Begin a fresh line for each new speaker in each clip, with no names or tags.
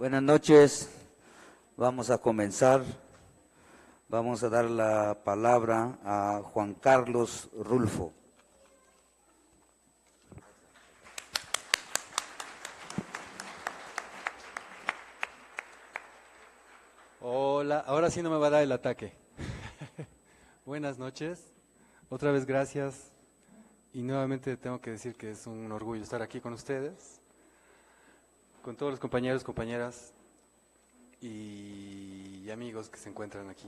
Buenas noches, vamos a comenzar. Vamos a dar la palabra a Juan Carlos Rulfo.
Hola, ahora sí no me va a dar el ataque. Buenas noches, otra vez gracias y nuevamente tengo que decir que es un orgullo estar aquí con ustedes, con todos los compañeros, compañeras y amigos que se encuentran aquí.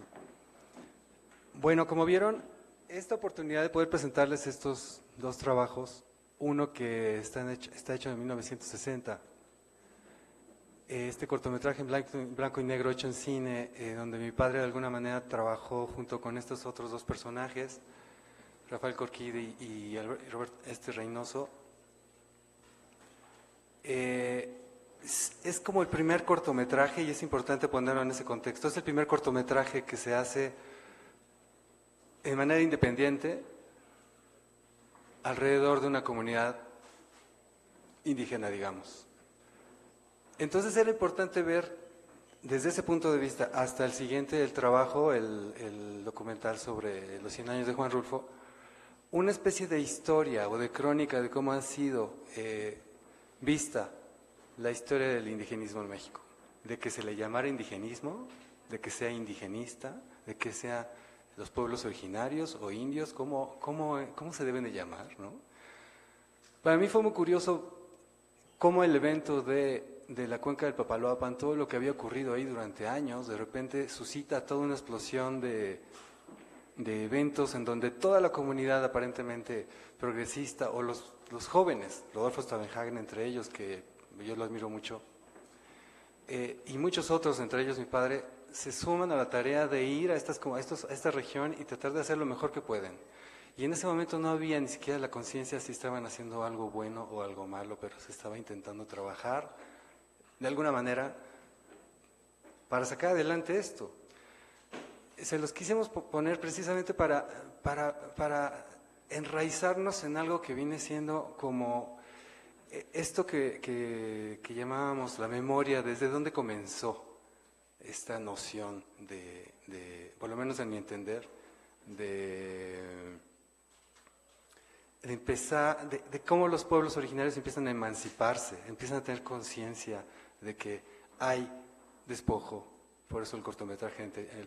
Bueno, como vieron, esta oportunidad de poder presentarles estos dos trabajos, uno que está hecho en 1960, este cortometraje en blanco y negro hecho en cine, donde mi padre de alguna manera trabajó junto con estos otros dos personajes, Rafael Corquidi y Robert Reynoso. Es como el primer cortometraje, y es importante ponerlo en ese contexto, es el primer cortometraje que se hace de manera independiente alrededor de una comunidad indígena, digamos. Entonces era importante ver desde ese punto de vista hasta el siguiente, el trabajo, el documental sobre los 100 años de Juan Rulfo, una especie de historia o de crónica de cómo ha sido vista la historia del indigenismo en México, de que se le llamara indigenismo, de que sea indigenista, de que sea los pueblos originarios o indios, cómo se deben de llamar, ¿no? Para mí fue muy curioso cómo el evento de la cuenca del Papaloapan, todo lo que había ocurrido ahí durante años, de repente suscita toda una explosión de eventos en donde toda la comunidad aparentemente progresista, o los jóvenes, Rodolfo Stavenhagen entre ellos, que yo lo admiro mucho, y muchos otros, entre ellos mi padre, se suman a la tarea de ir a esta región y tratar de hacer lo mejor que pueden. Y en ese momento no había ni siquiera la conciencia si estaban haciendo algo bueno o algo malo, pero se estaba intentando trabajar de alguna manera para sacar adelante esto. Se los quisimos poner precisamente para enraizarnos en algo que viene siendo como esto que llamábamos la memoria, desde dónde comenzó esta noción por lo menos en mi entender, de empezar, de cómo los pueblos originarios empiezan a emanciparse, empiezan a tener conciencia de que hay despojo, por eso el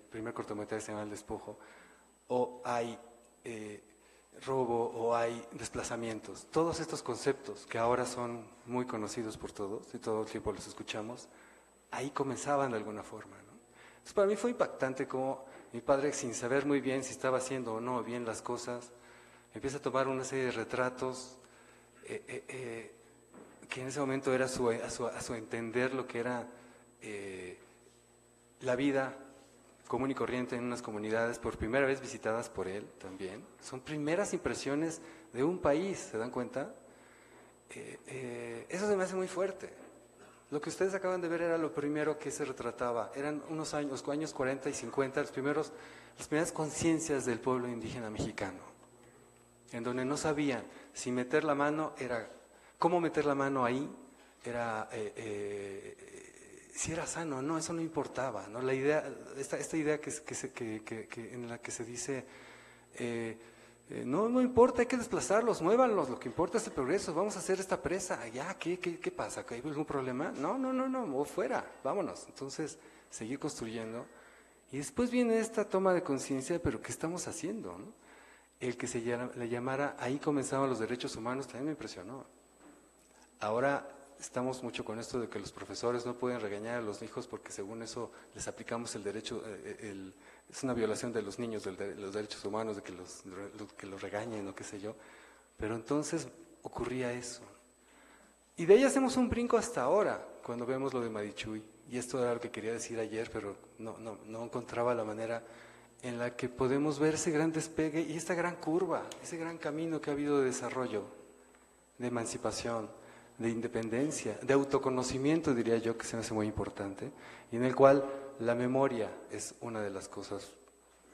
primer cortometraje se llama El Despojo, o hay robo, o hay desplazamientos. Todos estos conceptos que ahora son muy conocidos por todos y todo el tiempo los escuchamos, ahí comenzaban de alguna forma, ¿no? Entonces para mí fue impactante cómo mi padre, sin saber muy bien si estaba haciendo o no bien las cosas, empieza a tomar una serie de retratos que en ese momento era a su entender lo que era la vida común y corriente en unas comunidades por primera vez visitadas por él también. Son primeras impresiones de un país, ¿se dan cuenta? Eso se me hace muy fuerte. Lo que ustedes acaban de ver era lo primero que se retrataba. Eran unos años 40 y 50, las primeras conciencias del pueblo indígena mexicano, en donde no sabían si meter la mano era, cómo meter la mano ahí, era si era sano o no, eso no importaba, ¿no? La idea, esta idea en la que se dice no importa, hay que desplazarlos, muévanlos, lo que importa es el progreso, vamos a hacer esta presa, ya, ¿qué pasa? ¿Hay algún problema? No, fuera, vámonos. Entonces, seguir construyendo. Y después viene esta toma de conciencia, pero ¿qué estamos haciendo, no? El que le llamara, ahí comenzaban los derechos humanos, también me impresionó. Ahora estamos mucho con esto de que los profesores no pueden regañar a los hijos porque según eso les aplicamos el derecho, es una violación de los niños, de los derechos humanos, de que los regañen o qué sé yo. Pero entonces ocurría eso. Y de ahí hacemos un brinco hasta ahora, cuando vemos lo de Marichuy. Y esto era lo que quería decir ayer, pero no encontraba la manera en la que podemos ver ese gran despegue y esta gran curva, ese gran camino que ha habido de desarrollo, de emancipación, de independencia, de autoconocimiento, diría yo, que se me hace muy importante, y en el cual la memoria es una de las cosas,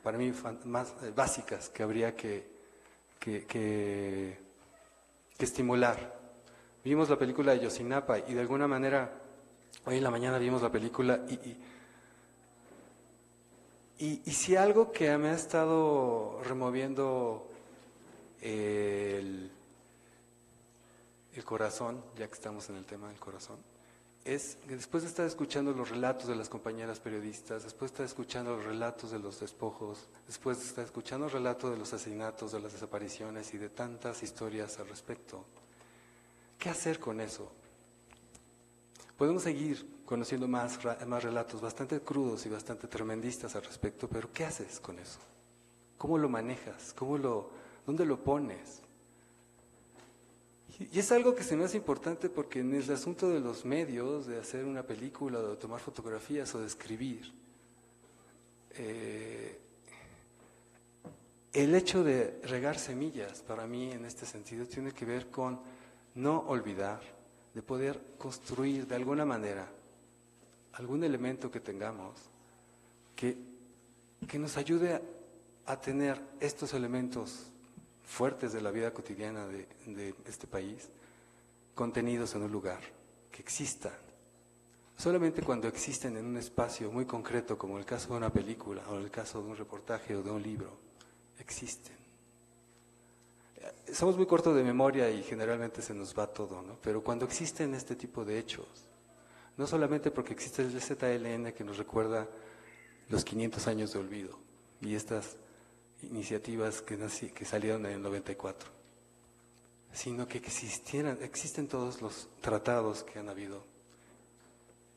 para mí, más básicas que habría que estimular. Vimos la película de Yosinapa y de alguna manera Hoy en la mañana vimos la película y si algo que me ha estado removiendo el corazón, ya que estamos en el tema del corazón, es que después de estar escuchando los relatos de las compañeras periodistas, después de estar escuchando los relatos de los despojos, después de estar escuchando el relato de los asesinatos, de las desapariciones y de tantas historias al respecto, ¿qué hacer con eso? Podemos seguir conociendo más relatos bastante crudos y bastante tremendistas al respecto, pero ¿qué haces con eso? ¿Cómo lo manejas? ¿Dónde lo pones? Y es algo que se me hace importante porque en el asunto de los medios, de hacer una película, de tomar fotografías o de escribir, el hecho de regar semillas para mí en este sentido tiene que ver con no olvidar, de poder construir de alguna manera algún elemento que tengamos que nos ayude a tener estos elementos fuertes de la vida cotidiana de este país contenidos en un lugar, que existan. Solamente cuando existen en un espacio muy concreto, como el caso de una película o el caso de un reportaje o de un libro, existen. Somos muy cortos de memoria y generalmente se nos va todo, ¿no? Pero cuando existen este tipo de hechos, no solamente porque existe el ZLN que nos recuerda los 500 años de olvido y estas iniciativas que salieron en el 94, sino que existen todos los tratados que han habido.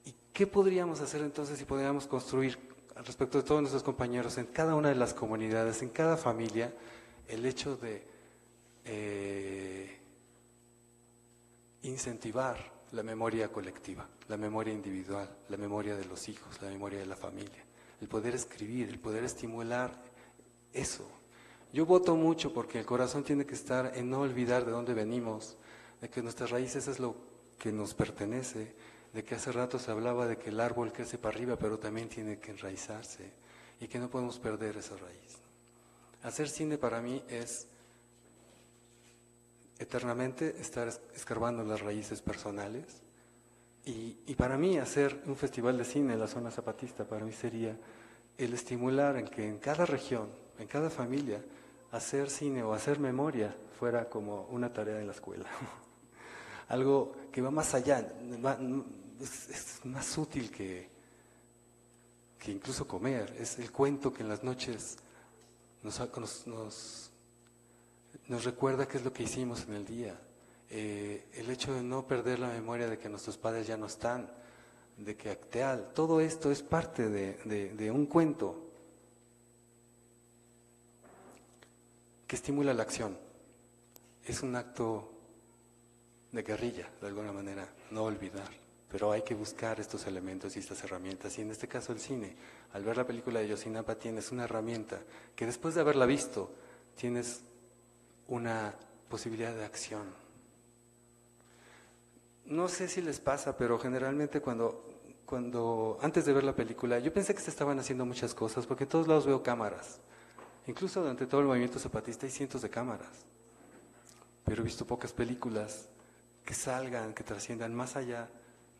¿Y qué podríamos hacer entonces si podríamos construir al respecto de todos nuestros compañeros en cada una de las comunidades, en cada familia, el hecho de incentivar la memoria colectiva, la memoria individual, la memoria de los hijos, la memoria de la familia, el poder escribir, el poder estimular eso? Yo voto mucho porque el corazón tiene que estar en no olvidar de dónde venimos, de que nuestras raíces es lo que nos pertenece, de que hace rato se hablaba de que el árbol crece para arriba, pero también tiene que enraizarse y que no podemos perder esa raíz. Hacer cine para mí es eternamente estar escarbando las raíces personales y para mí hacer un festival de cine en la zona zapatista para mí sería el estimular en que en cada región, en cada familia, hacer cine o hacer memoria fuera como una tarea en la escuela. Algo que va más allá, es más útil que incluso comer, es el cuento que en las noches nos recuerda qué es lo que hicimos en el día. El hecho de no perder la memoria de que nuestros padres ya no están, de que Acteal, todo esto es parte de un cuento que estimula la acción. Es un acto de guerrilla, de alguna manera, no olvidar, pero hay que buscar estos elementos y estas herramientas, y en este caso el cine. Al ver la película de Yosinapa tienes una herramienta que después de haberla visto tienes una posibilidad de acción. No sé si les pasa, pero generalmente cuando antes de ver la película yo pensé que se estaban haciendo muchas cosas, porque en todos lados veo cámaras. Incluso durante todo el movimiento zapatista hay cientos de cámaras, pero he visto pocas películas que salgan, que trasciendan más allá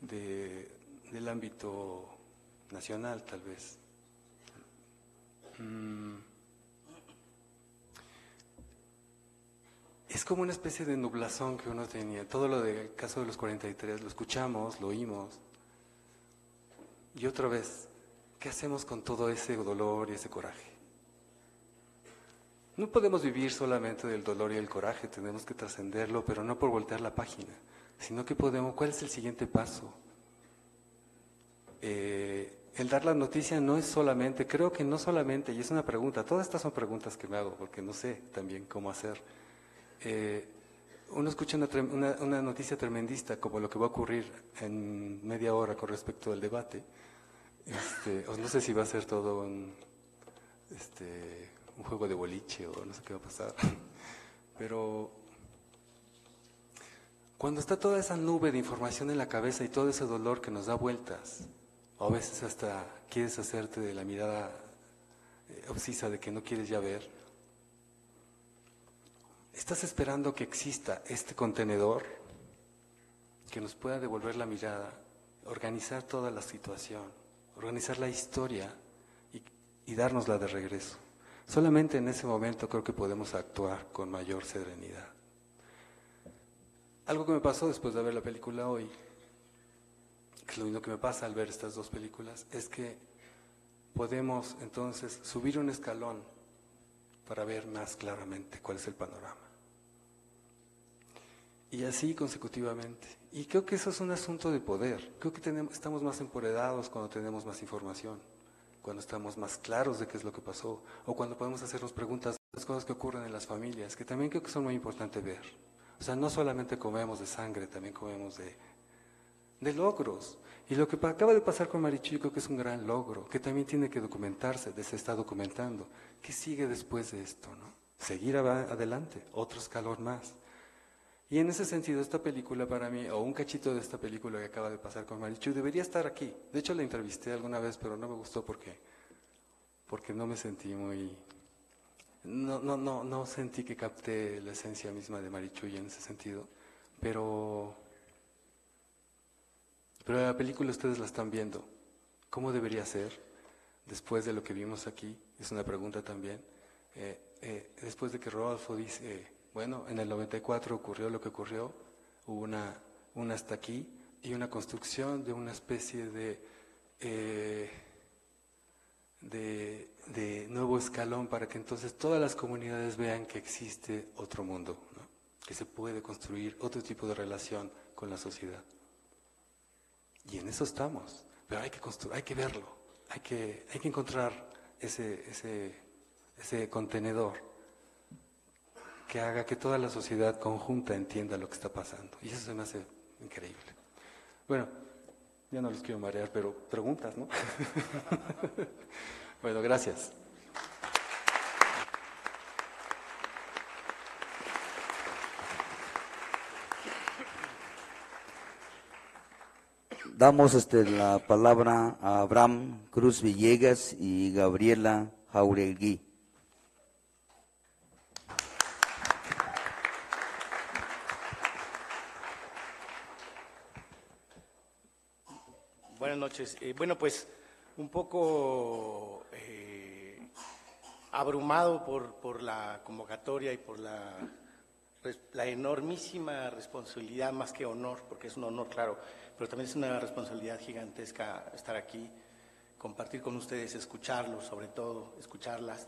del ámbito nacional, tal vez. Es como una especie de nublazón que uno tenía. Todo lo del caso de los 43 lo escuchamos, lo oímos. Y otra vez, ¿qué hacemos con todo ese dolor y ese coraje? No podemos vivir solamente del dolor y el coraje, tenemos que trascenderlo, pero no por voltear la página, sino que ¿cuál es el siguiente paso? El dar la noticia no es solamente, creo que no solamente, y es una pregunta, todas estas son preguntas que me hago, porque no sé también cómo hacer. Uno escucha una noticia tremendista, como lo que va a ocurrir en media hora con respecto al debate, o no sé si va a ser todo un juego de boliche o no sé qué va a pasar, pero cuando está toda esa nube de información en la cabeza y todo ese dolor que nos da vueltas, o a veces hasta quieres hacerte de la mirada obsesa de que no quieres ya ver, estás esperando que exista este contenedor que nos pueda devolver la mirada organizar toda la situación, organizar la historia y dárnosla de regreso. Solamente en ese momento creo que podemos actuar con mayor serenidad. Algo que me pasó después de ver la película hoy, que es lo mismo que me pasa al ver estas dos películas, es que podemos entonces subir un escalón para ver más claramente cuál es el panorama. Y así consecutivamente. Y creo que eso es un asunto de poder. Creo que estamos más empoderados cuando tenemos más información, cuando estamos más claros de qué es lo que pasó, o cuando podemos hacernos preguntas de las cosas que ocurren en las familias, que también creo que son muy importantes ver. O sea, no solamente comemos de sangre, también comemos de logros. Y lo que acaba de pasar con Marichuy creo que es un gran logro, que también tiene que documentarse, se está documentando. ¿Qué sigue después de esto, no? Seguir adelante, otro escalón más. Y en ese sentido, esta película para mí, o un cachito de esta película que acaba de pasar con Marichuy, debería estar aquí. De hecho, la entrevisté alguna vez, pero no me gustó porque no me sentí muy... No sentí que capté la esencia misma de Marichuy en ese sentido, pero la película ustedes la están viendo. ¿Cómo debería ser después de lo que vimos aquí? Es una pregunta también. Después de que Rodolfo dice, bueno, en el 94 ocurrió lo que ocurrió, hubo una hasta aquí y una construcción de una especie de nuevo escalón para que entonces todas las comunidades vean que existe otro mundo, ¿no? Que se puede construir otro tipo de relación con la sociedad. Y en eso estamos, pero hay que verlo, hay que encontrar ese contenedor que haga que toda la sociedad conjunta entienda lo que está pasando. Y eso se me hace increíble. Bueno, ya no los quiero marear, pero preguntas, ¿no? Bueno, gracias.
Damos la palabra a Abraham Cruz Villegas y Gabriela Jauregui.
Buenas noches. Bueno, pues un poco abrumado por la convocatoria y por la enormísima responsabilidad, más que honor, porque es un honor, claro, pero también es una responsabilidad gigantesca estar aquí, compartir con ustedes, escucharlos, sobre todo, escucharlas.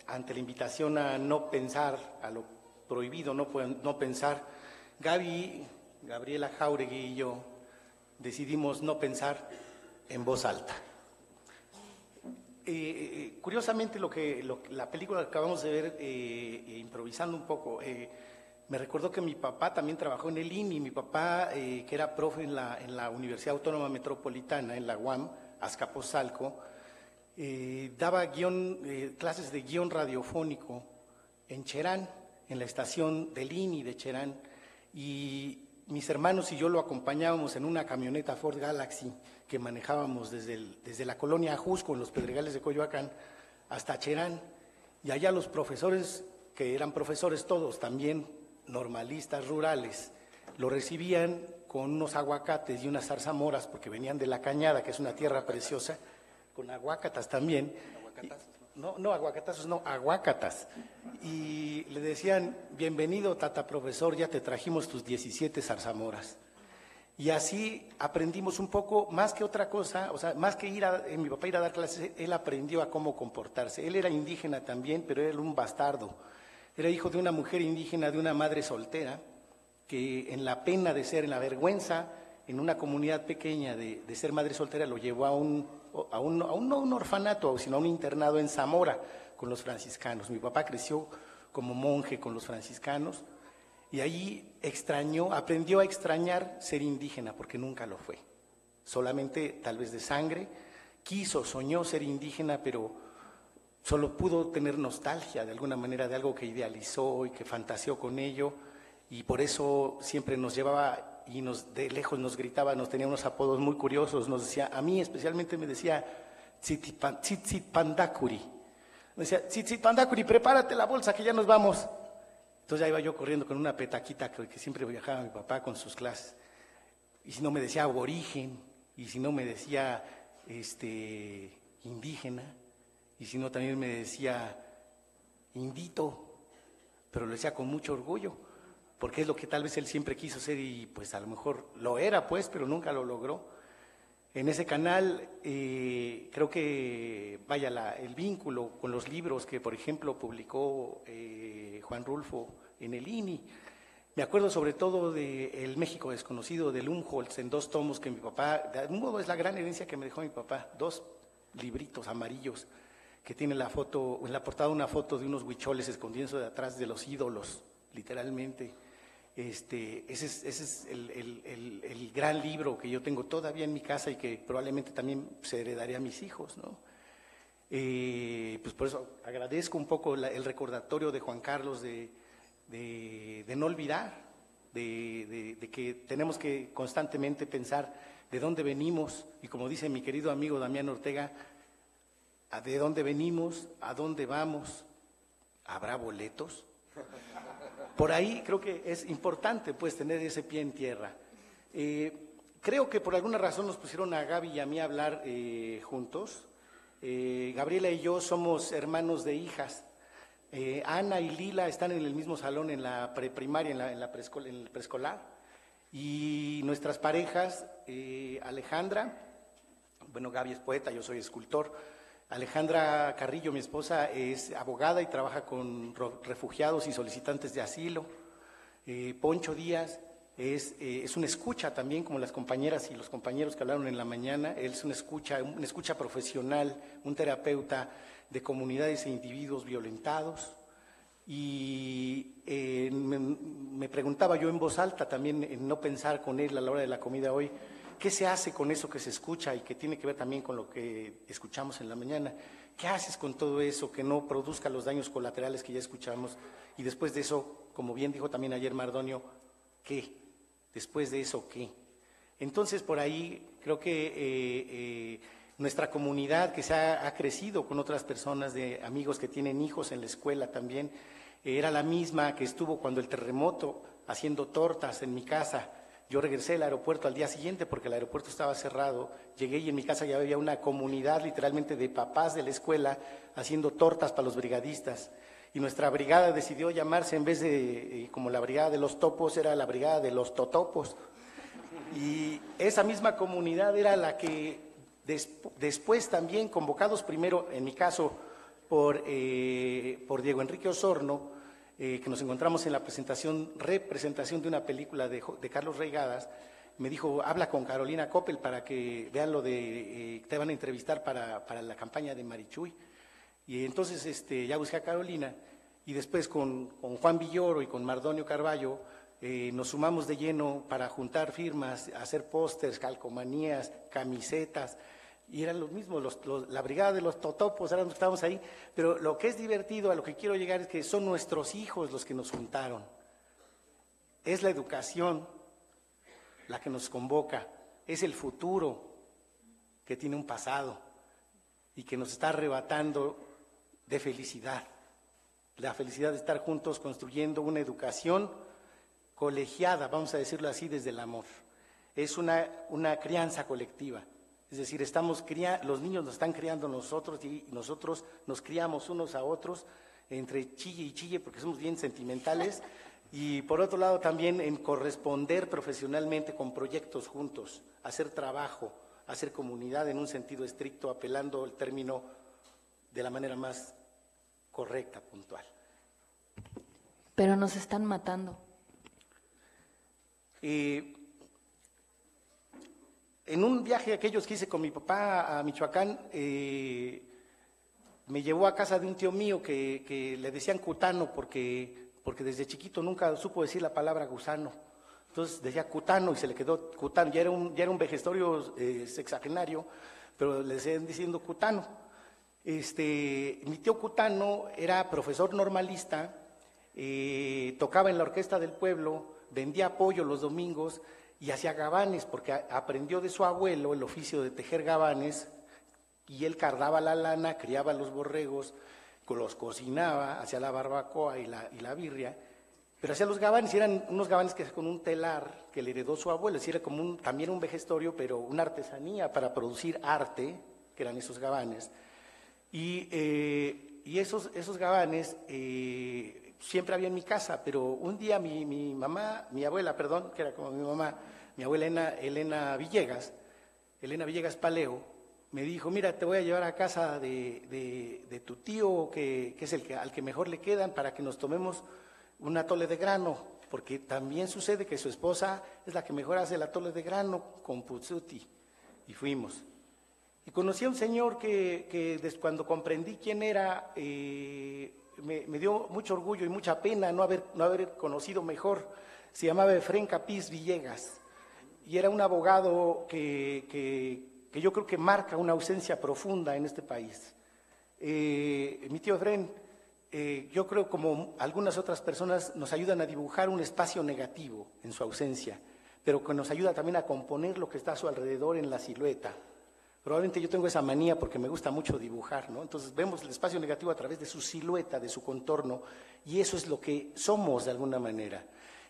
Ante la invitación a no pensar, a lo prohibido, no pensar, Gabriela Jauregui y yo decidimos no pensar en voz alta. Curiosamente, la película que acabamos de ver, improvisando un poco, me recordó que mi papá también trabajó en el INI. Mi papá, que era profe en la Universidad Autónoma Metropolitana, en la UAM, Azcapotzalco, daba clases de guión radiofónico en Cherán, en la estación del INI de Cherán, y mis hermanos y yo lo acompañábamos en una camioneta Ford Galaxy que manejábamos desde la colonia Ajusco, en los Pedregales de Coyoacán, hasta Cherán. Y allá los profesores, que eran profesores todos, también normalistas rurales, lo recibían con unos aguacates y unas zarzamoras, porque venían de La Cañada, que es una tierra preciosa, con aguacatas también. No, aguacatazos no, aguacatas. Y le decían, bienvenido, tata profesor, ya te trajimos tus 17 zarzamoras. Y así aprendimos un poco, más que otra cosa, o sea, más que mi papá ir a dar clases, él aprendió a cómo comportarse. Él era indígena también, pero era un bastardo. Era hijo de una mujer indígena, de una madre soltera, que en la pena de ser, en la vergüenza, en una comunidad pequeña de ser madre soltera, lo llevó a no un orfanato, sino a un internado en Zamora con los franciscanos. Mi papá creció como monje con los franciscanos y ahí aprendió a extrañar ser indígena, porque nunca lo fue. Solamente tal vez de sangre, soñó ser indígena, pero solo pudo tener nostalgia de alguna manera de algo que idealizó y que fantaseó con ello, y por eso siempre nos llevaba y de lejos nos gritaba, nos tenía unos apodos muy curiosos, nos decía, a mí especialmente me decía Tzitzit Pandakuri. Me decía, Tzitzit Pandakuri, prepárate la bolsa que ya nos vamos. Entonces ya iba yo corriendo con una petaquita que siempre viajaba mi papá con sus clases. y si no me decía aborigen, y si no me decía indígena, y si no también me decía indito, pero lo decía con mucho orgullo, porque es lo que tal vez él siempre quiso ser y pues a lo mejor lo era pues, pero nunca lo logró. En ese canal creo que, vaya, el vínculo con los libros que, por ejemplo, publicó Juan Rulfo en el INI. Me acuerdo sobre todo de El México Desconocido, de Lumholtz, en 2 tomos que mi papá, de algún modo es la gran herencia que me dejó mi papá, 2 libritos amarillos que tiene en la portada una foto de unos huicholes escondiéndose detrás de los ídolos, literalmente. Ese es el gran libro que yo tengo todavía en mi casa y que probablemente también se heredaré a mis hijos, ¿no? Pues por eso agradezco un poco el recordatorio de Juan Carlos de no olvidar, de que tenemos que constantemente pensar de dónde venimos, y como dice mi querido amigo Damián Ortega, de dónde venimos, a dónde vamos, ¿habrá boletos? Por ahí creo que es importante pues tener ese pie en tierra. Creo que por alguna razón nos pusieron a Gaby y a mí a hablar juntos. Gabriela y yo somos hermanos de hijas. Ana y Lila están en el mismo salón en la preprimaria, en el preescolar. Y nuestras parejas, Alejandra, bueno, Gaby es poeta, yo soy escultor. Alejandra Carrillo, mi esposa, es abogada y trabaja con refugiados y solicitantes de asilo. Poncho Díaz es una escucha también, como las compañeras y los compañeros que hablaron en la mañana. Él es una escucha profesional, un terapeuta de comunidades e individuos violentados. Y me preguntaba yo en voz alta también, en no pensar con él a la hora de la comida hoy, ¿qué se hace con eso que se escucha y que tiene que ver también con lo que escuchamos en la mañana? ¿Qué haces con todo eso que no produzca los daños colaterales que ya escuchamos? Y después de eso, como bien dijo también ayer Mardonio, ¿qué? Después de eso, ¿qué? Entonces, por ahí creo que nuestra comunidad que ha crecido con otras personas, de amigos que tienen hijos en la escuela también, era la misma que estuvo cuando el terremoto haciendo tortas en mi casa. Yo regresé al aeropuerto al día siguiente porque el aeropuerto estaba cerrado. Llegué y en mi casa ya había una comunidad literalmente de papás de la escuela haciendo tortas para los brigadistas. Y nuestra brigada decidió llamarse, en vez de como la brigada de los topos, era la brigada de los totopos. Y esa misma comunidad era la que después también, convocados primero, en mi caso, por Diego Enrique Osorno, que nos encontramos en la representación de una película de Carlos Reigadas, me dijo, habla con Carolina Coppel para que vean lo de, te van a entrevistar para la campaña de Marichuy. Y entonces ya busqué a Carolina, y después con Juan Villoro y con Mardonio Carballo nos sumamos de lleno para juntar firmas, hacer pósters, calcomanías, camisetas. Y eran los mismos, la brigada de los totopos, eran los que estábamos ahí, pero lo que es divertido, a lo que quiero llegar, es que son nuestros hijos los que nos juntaron. Es la educación la que nos convoca, es el futuro que tiene un pasado y que nos está arrebatando de felicidad. La felicidad de estar juntos construyendo una educación colegiada, vamos a decirlo así, desde el amor. Es una crianza colectiva. Es decir, los niños nos están criando nosotros y nosotros nos criamos unos a otros entre chille y chille porque somos bien sentimentales, y por otro lado también en corresponder profesionalmente con proyectos juntos, hacer trabajo, hacer comunidad en un sentido estricto, apelando el término de la manera más correcta, puntual.
Pero nos están matando.
En un viaje aquellos que hice con mi papá a Michoacán, me llevó a casa de un tío mío que le decían cutano porque desde chiquito nunca supo decir la palabra gusano. Entonces decía cutano y se le quedó cutano. Ya era un vejestorio sexagenario, pero le decían diciendo cutano. Mi tío Cutano era profesor normalista, tocaba en la orquesta del pueblo, vendía pollo los domingos y hacía gabanes, porque aprendió de su abuelo el oficio de tejer gabanes, y él cardaba la lana, criaba los borregos, los cocinaba, hacía la barbacoa y la birria, Pero hacía los gabanes, y eran unos gabanes que con un telar que le heredó su abuelo, es decir, era como también un vejestorio, pero una artesanía para producir arte, que eran esos gabanes. Y esos gabanes siempre había en mi casa, pero un día mi abuela, que era como mi mamá, mi abuela Elena Villegas Paleo, me dijo, mira, te voy a llevar a casa de tu tío, que es al que mejor le quedan, para que nos tomemos un atole de grano, porque también sucede que su esposa es la que mejor hace el atole de grano con puzzuti. Y fuimos. Y conocí a un señor que cuando comprendí quién era, me dio mucho orgullo y mucha pena no haber conocido mejor. Se llamaba Efrén Capiz Villegas y era un abogado que yo creo que marca una ausencia profunda en este país. Mi tío Efrén, yo creo, como algunas otras personas, nos ayudan a dibujar un espacio negativo en su ausencia, pero que nos ayuda también a componer lo que está a su alrededor en la silueta. Probablemente yo tengo esa manía porque me gusta mucho dibujar, ¿no? Entonces vemos el espacio negativo a través de su silueta, de su contorno, y eso es lo que somos de alguna manera.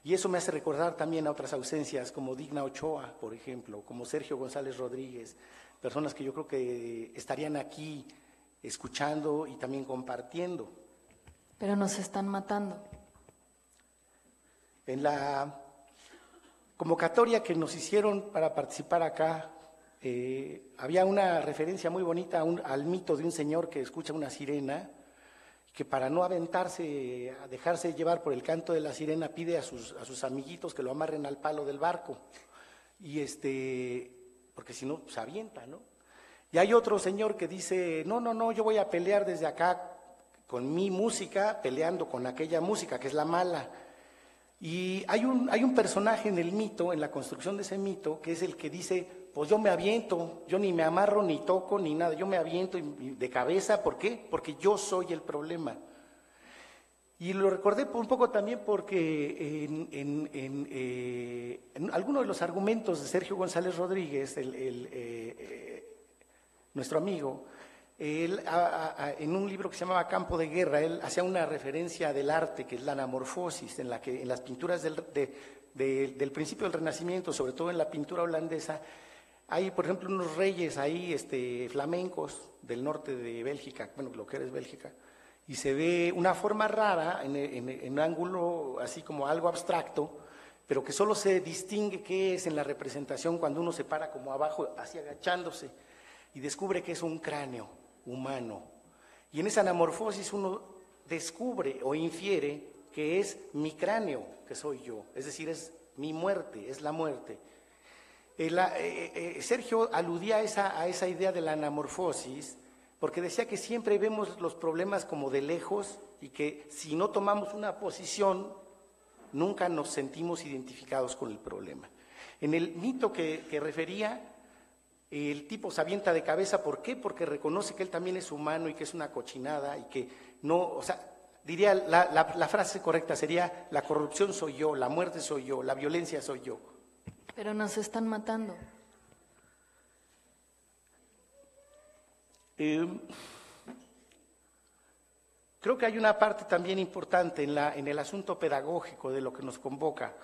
Y eso me hace recordar también a otras ausencias, como Digna Ochoa, por ejemplo, como Sergio González Rodríguez, personas que yo creo que estarían aquí escuchando y también compartiendo.
Pero nos están matando.
En la convocatoria que nos hicieron para participar acá, había una referencia muy bonita al mito de un señor que escucha una sirena, que para no aventarse, a dejarse llevar por el canto de la sirena, pide a sus amiguitos que lo amarren al palo del barco, y porque si no, se avienta, ¿no? Y hay otro señor que dice, no, yo voy a pelear desde acá con mi música, peleando con aquella música que es la mala. Y hay un personaje en el mito, en la construcción de ese mito, que es el que dice, pues yo me aviento, yo ni me amarro, ni toco, ni nada, yo me aviento de cabeza. ¿Por qué? Porque yo soy el problema. Y lo recordé un poco también porque en alguno de los argumentos de Sergio González Rodríguez, nuestro amigo, él, en un libro que se llamaba Campo de Guerra, él hacía una referencia del arte, que es la anamorfosis, en las pinturas del principio del Renacimiento, sobre todo en la pintura holandesa, hay, por ejemplo, unos reyes ahí flamencos del norte de Bélgica, bueno, lo que era Bélgica, y se ve una forma rara en un ángulo así como algo abstracto, pero que solo se distingue qué es en la representación cuando uno se para como abajo, así agachándose, y descubre que es un cráneo humano. Y en esa anamorfosis uno descubre o infiere que es mi cráneo, que soy yo, es decir, es mi muerte, es la muerte. Sergio aludía a esa idea de la anamorfosis porque decía que siempre vemos los problemas como de lejos y que si no tomamos una posición nunca nos sentimos identificados con el problema. En el mito que refería, el tipo se avienta de cabeza. ¿Por qué? Porque reconoce que él también es humano y que es una cochinada y que no, o sea, diría, la frase correcta sería, la corrupción soy yo, la muerte soy yo, la violencia soy yo.
Pero nos están matando.
Creo que hay una parte también importante en el asunto pedagógico de lo que nos convoca,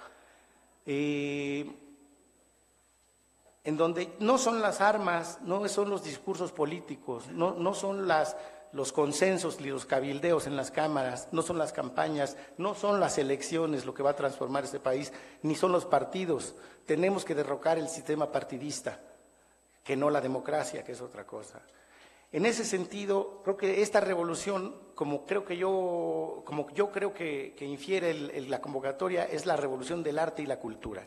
en donde no son las armas, no son los discursos políticos, no son los consensos ni los cabildeos en las cámaras, no son las campañas, no son las elecciones lo que va a transformar este país, ni son los partidos. Tenemos que derrocar el sistema partidista, que no la democracia, que es otra cosa. En ese sentido, creo que esta revolución, como yo creo que infiere la convocatoria, es la revolución del arte y la cultura.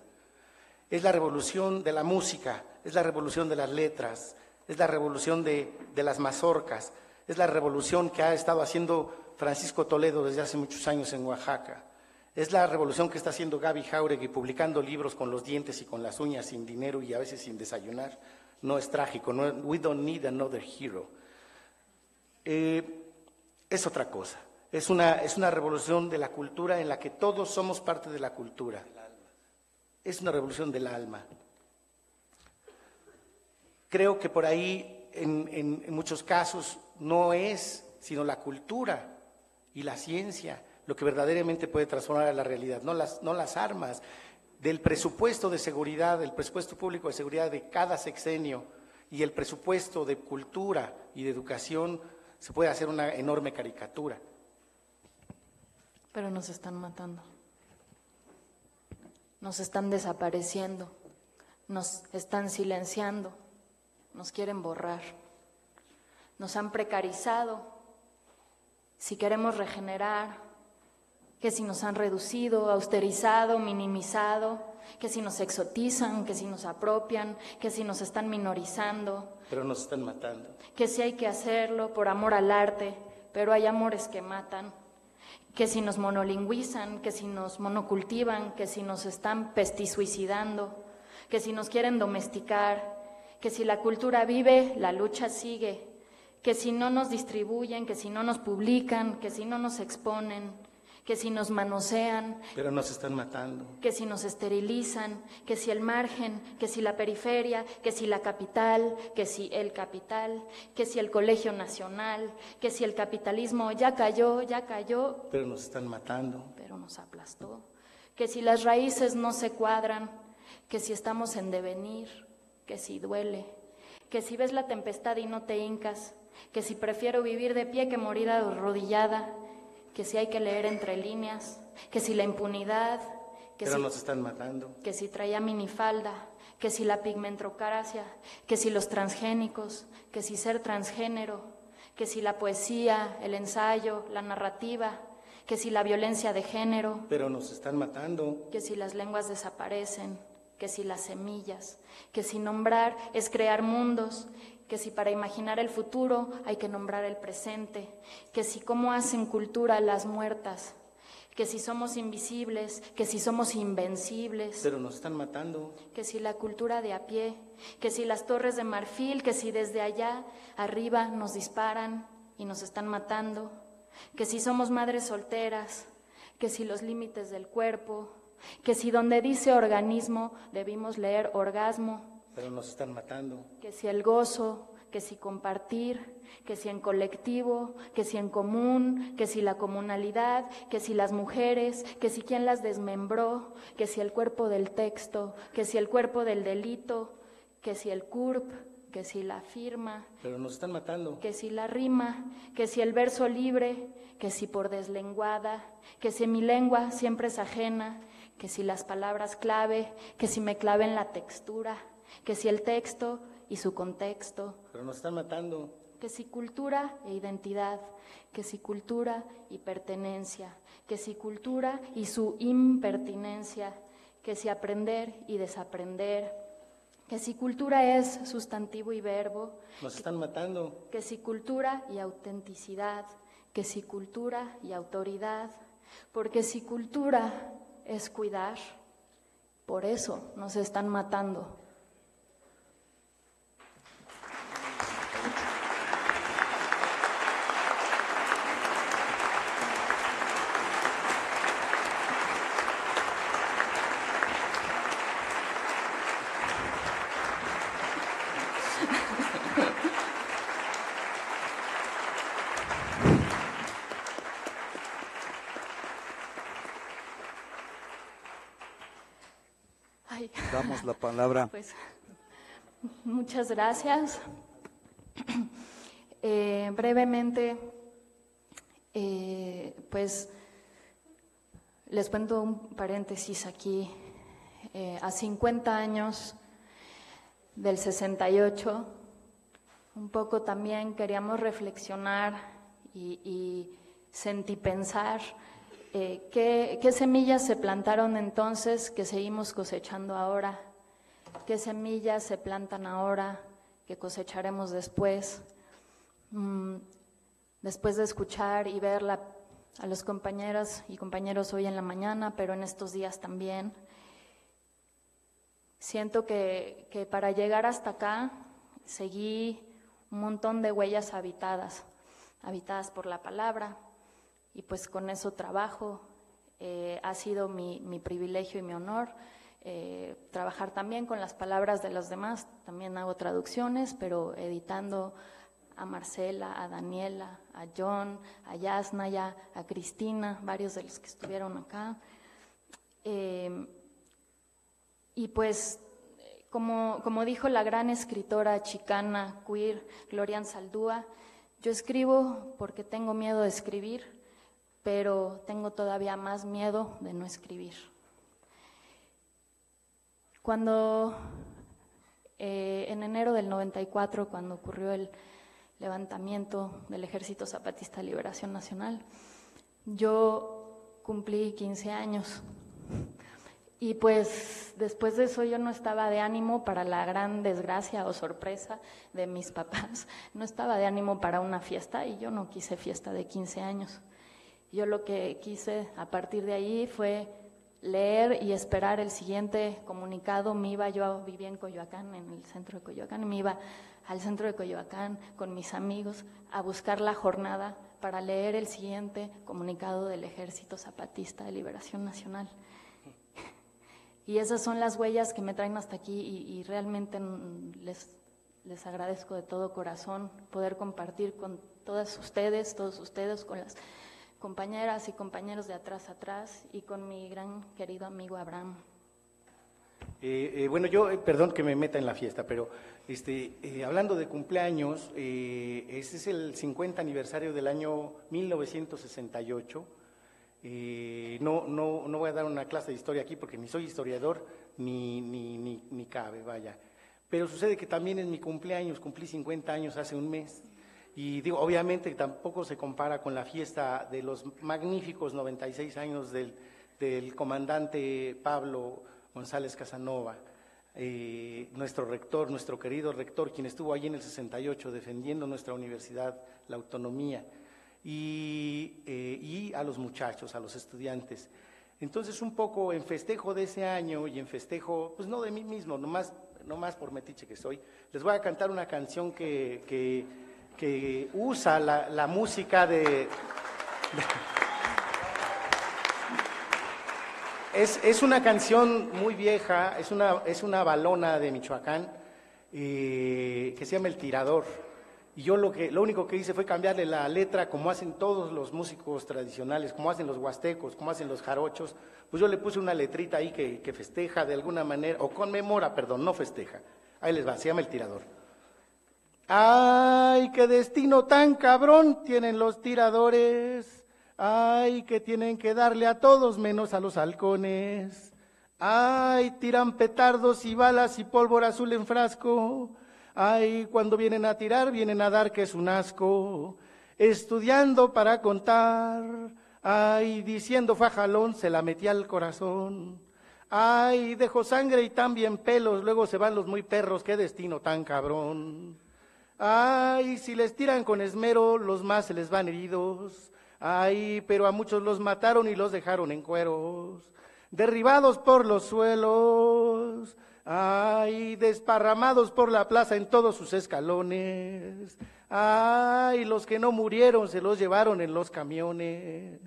Es la revolución de la música, es la revolución de las letras, es la revolución de las mazorcas, es la revolución que ha estado haciendo Francisco Toledo desde hace muchos años en Oaxaca. Es la revolución que está haciendo Gaby Jauregui, publicando libros con los dientes y con las uñas, sin dinero y a veces sin desayunar. No es trágico, no, we don't need another hero. Es otra cosa, es una revolución de la cultura en la que todos somos parte de la cultura. Es una revolución del alma. Creo que por ahí, en muchos casos, no es sino la cultura y la ciencia, lo que verdaderamente puede transformar a la realidad, no las armas. Del presupuesto de seguridad, del presupuesto público de seguridad de cada sexenio y el presupuesto de cultura y de educación, se puede hacer una enorme caricatura.
Pero nos están matando. Nos están desapareciendo. Nos están silenciando. Nos quieren borrar. Nos han precarizado. Si queremos regenerar, que si nos han reducido, austerizado, minimizado, que si nos exotizan, que si nos apropian, que si nos están minorizando.
Pero nos están matando.
Que si hay que hacerlo por amor al arte, pero hay amores que matan. Que si nos monolingüizan, que si nos monocultivan, que si nos están pestisuicidando, que si nos quieren domesticar, que si la cultura vive, la lucha sigue, que si no nos distribuyen, que si no nos publican, que si no nos exponen, que si nos manosean,
pero nos están matando,
que si nos esterilizan, que si el margen, que si la periferia, que si la capital, que si el capital, que si el Colegio Nacional, que si el capitalismo ya cayó,
pero nos están matando,
pero nos aplastó, que si las raíces no se cuadran, que si estamos en devenir, que si duele, que si ves la tempestad y no te hincas, que si prefiero vivir de pie que morir arrodillada, que si hay que leer entre líneas, que si la impunidad,
pero nos están matando,
que si traía minifalda, que si la pigmentocracia, que si los transgénicos, que si ser transgénero, que si la poesía, el ensayo, la narrativa, que si la violencia de género,
pero nos están matando,
que si las lenguas desaparecen, que si las semillas, que si nombrar es crear mundos, que si para imaginar el futuro hay que nombrar el presente, que si cómo hacen cultura las muertas, que si somos invisibles, que si somos invencibles,
pero nos están matando,
que si la cultura de a pie, que si las torres de marfil, que si desde allá arriba nos disparan y nos están matando, que si somos madres solteras, que si los límites del cuerpo, que si donde dice organismo debimos leer orgasmo,
pero nos están matando,
que si el gozo, que si compartir, que si en colectivo, que si en común, que si la comunalidad, que si las mujeres, que si quién las desmembró, que si el cuerpo del texto, que si el cuerpo del delito, que si el CURP, que si la firma,
pero nos están matando,
que si la rima, que si el verso libre, que si por deslenguada, que si mi lengua siempre es ajena, que si las palabras clave, que si me clave en la textura, que si el texto y su contexto,
pero nos están matando,
que si cultura e identidad, que si cultura y pertenencia, que si cultura y su impertinencia, que si aprender y desaprender, que si cultura es sustantivo y verbo,
nos están matando,
que si cultura y autenticidad, que si cultura y autoridad, porque si cultura es cuidar, por eso nos están matando. Ay.
Damos la palabra.
Pues, muchas gracias. Brevemente, pues les cuento un paréntesis aquí. A 50 años del 68, un poco también queríamos reflexionar y sentipensar qué semillas se plantaron entonces que seguimos cosechando ahora, qué semillas se plantan ahora que cosecharemos después. Después de escuchar y ver a los compañeras y compañeros hoy en la mañana, pero en estos días también, siento que para llegar hasta acá seguí un montón de huellas habitadas por la palabra, y pues con eso trabajo. Ha sido mi privilegio y mi honor trabajar también con las palabras de los demás. También hago traducciones, pero editando a Marcela, a Daniela, a John, a Yasnaya, a Cristina, varios de los que estuvieron acá. Y pues, como dijo la gran escritora chicana, queer, Gloria Anzaldúa, yo escribo porque tengo miedo de escribir, pero tengo todavía más miedo de no escribir. Cuando en enero del 94, cuando ocurrió el levantamiento del Ejército Zapatista de Liberación Nacional, yo cumplí 15 años. Y pues después de eso yo no estaba de ánimo, para la gran desgracia o sorpresa de mis papás, no estaba de ánimo para una fiesta, y yo no quise fiesta de 15 años. Yo lo que quise a partir de ahí fue leer y esperar el siguiente comunicado. Yo vivía en Coyoacán, en el centro de Coyoacán, y me iba al centro de Coyoacán con mis amigos a buscar la jornada para leer el siguiente comunicado del Ejército Zapatista de Liberación Nacional. Y esas son las huellas que me traen hasta aquí, y realmente les agradezco de todo corazón poder compartir con todos ustedes, con las compañeras y compañeros de atrás, y con mi gran querido amigo Abraham.
Bueno, yo, perdón que me meta en la fiesta, pero hablando de cumpleaños, este es el 50 aniversario del año 1968. No voy a dar una clase de historia aquí porque ni soy historiador ni cabe, vaya. Pero sucede que también es mi cumpleaños, cumplí 50 años hace un mes. Y digo, obviamente tampoco se compara con la fiesta de los magníficos 96 años del comandante Pablo González Casanova, nuestro rector, nuestro querido rector, quien estuvo allí en el 68 defendiendo nuestra universidad, la autonomía, y a los muchachos, a los estudiantes. Entonces, un poco en festejo de ese año y en festejo, pues no de mí mismo, nomás por metiche que soy, les voy a cantar una canción que usa la música es una canción muy vieja, es una balona de Michoacán que se llama El Tirador. Y yo lo único que hice fue cambiarle la letra, como hacen todos los músicos tradicionales, como hacen los huastecos, como hacen los jarochos. Pues yo le puse una letrita ahí que festeja de alguna manera, o conmemora, perdón, no festeja. Ahí les va, se llama El Tirador. Ay, qué destino tan cabrón tienen los tiradores. Ay, que tienen que darle a todos menos a los halcones. Ay, tiran petardos y balas y pólvora azul en frasco. Ay, cuando vienen a tirar, vienen a dar que es un asco. Estudiando para contar. Ay, diciendo fajalón, se la metí al corazón. Ay, dejó sangre y también pelos, luego se van los muy perros, qué destino tan cabrón. Ay, si les tiran con esmero, los más se les van heridos. Ay, pero a muchos los mataron y los dejaron en cueros, derribados por los suelos. Ay, desparramados por la plaza en todos sus escalones. Ay, los que no murieron se los llevaron en los camiones.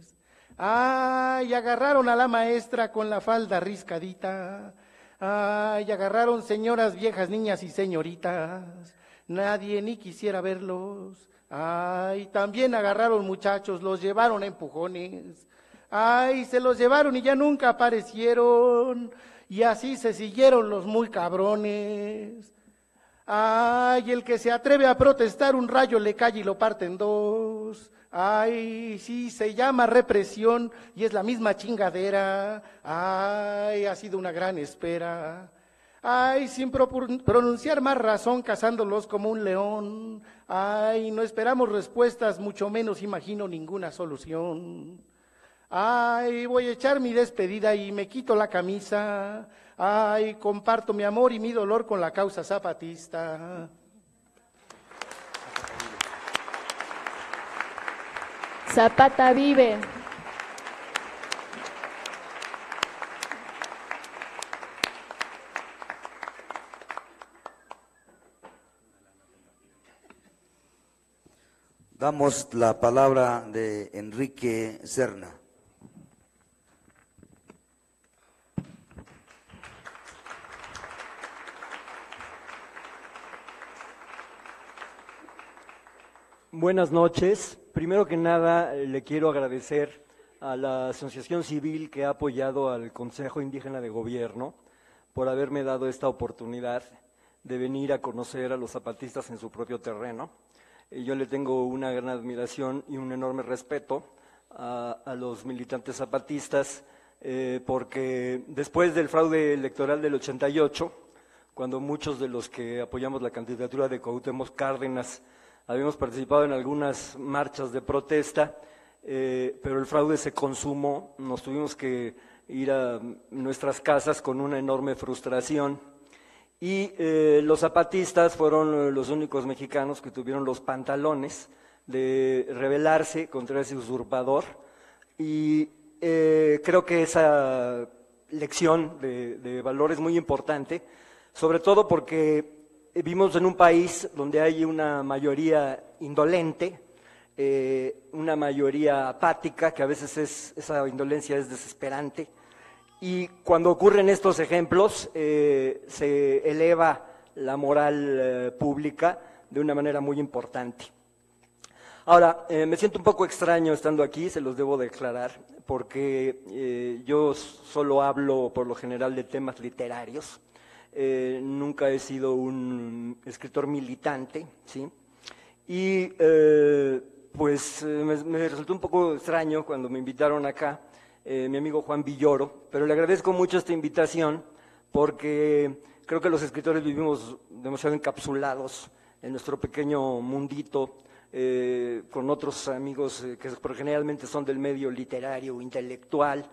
Ay, agarraron a la maestra con la falda riscadita. Ay, agarraron señoras, viejas, niñas y señoritas. Nadie ni quisiera verlos. Ay, también agarraron muchachos, los llevaron a empujones. Ay, se los llevaron y ya nunca aparecieron. Y así se siguieron los muy cabrones. Ay, el que se atreve a protestar, un rayo le cae y lo parte en dos. Ay, sí, se llama represión y es la misma chingadera. Ay, ha sido una gran espera. Ay, sin pronunciar más razón, cazándolos como un león. Ay, no esperamos respuestas, mucho menos imagino ninguna solución. Ay, voy a echar mi despedida y me quito la camisa. Ay, comparto mi amor y mi dolor con la causa zapatista.
Zapata vive.
Damos la palabra de Enrique Serna.
Buenas noches. Primero que nada, le quiero agradecer a la asociación civil que ha apoyado al Consejo Indígena de Gobierno por haberme dado esta oportunidad de venir a conocer a los zapatistas en su propio terreno. Yo le tengo una gran admiración y un enorme respeto a los militantes zapatistas, porque después del fraude electoral del 88, cuando muchos de los que apoyamos la candidatura de Cuauhtémoc Cárdenas habíamos participado en algunas marchas de protesta, pero el fraude se consumó, nos tuvimos que ir a nuestras casas con una enorme frustración, y los zapatistas fueron los únicos mexicanos que tuvieron los pantalones de rebelarse contra ese usurpador, y creo que esa lección de valor es muy importante, sobre todo porque vivimos en un país donde hay una mayoría indolente, una mayoría apática, que a veces esa indolencia es desesperante, y cuando ocurren estos ejemplos se eleva la moral pública de una manera muy importante. Ahora, me siento un poco extraño estando aquí, se los debo declarar, porque yo solo hablo por lo general de temas literarios. Nunca he sido un escritor militante, ¿sí? Y pues me resultó un poco extraño cuando me invitaron acá, mi amigo Juan Villoro, pero le agradezco mucho esta invitación porque creo que los escritores vivimos demasiado encapsulados en nuestro pequeño mundito, con otros amigos que generalmente son del medio literario o intelectual,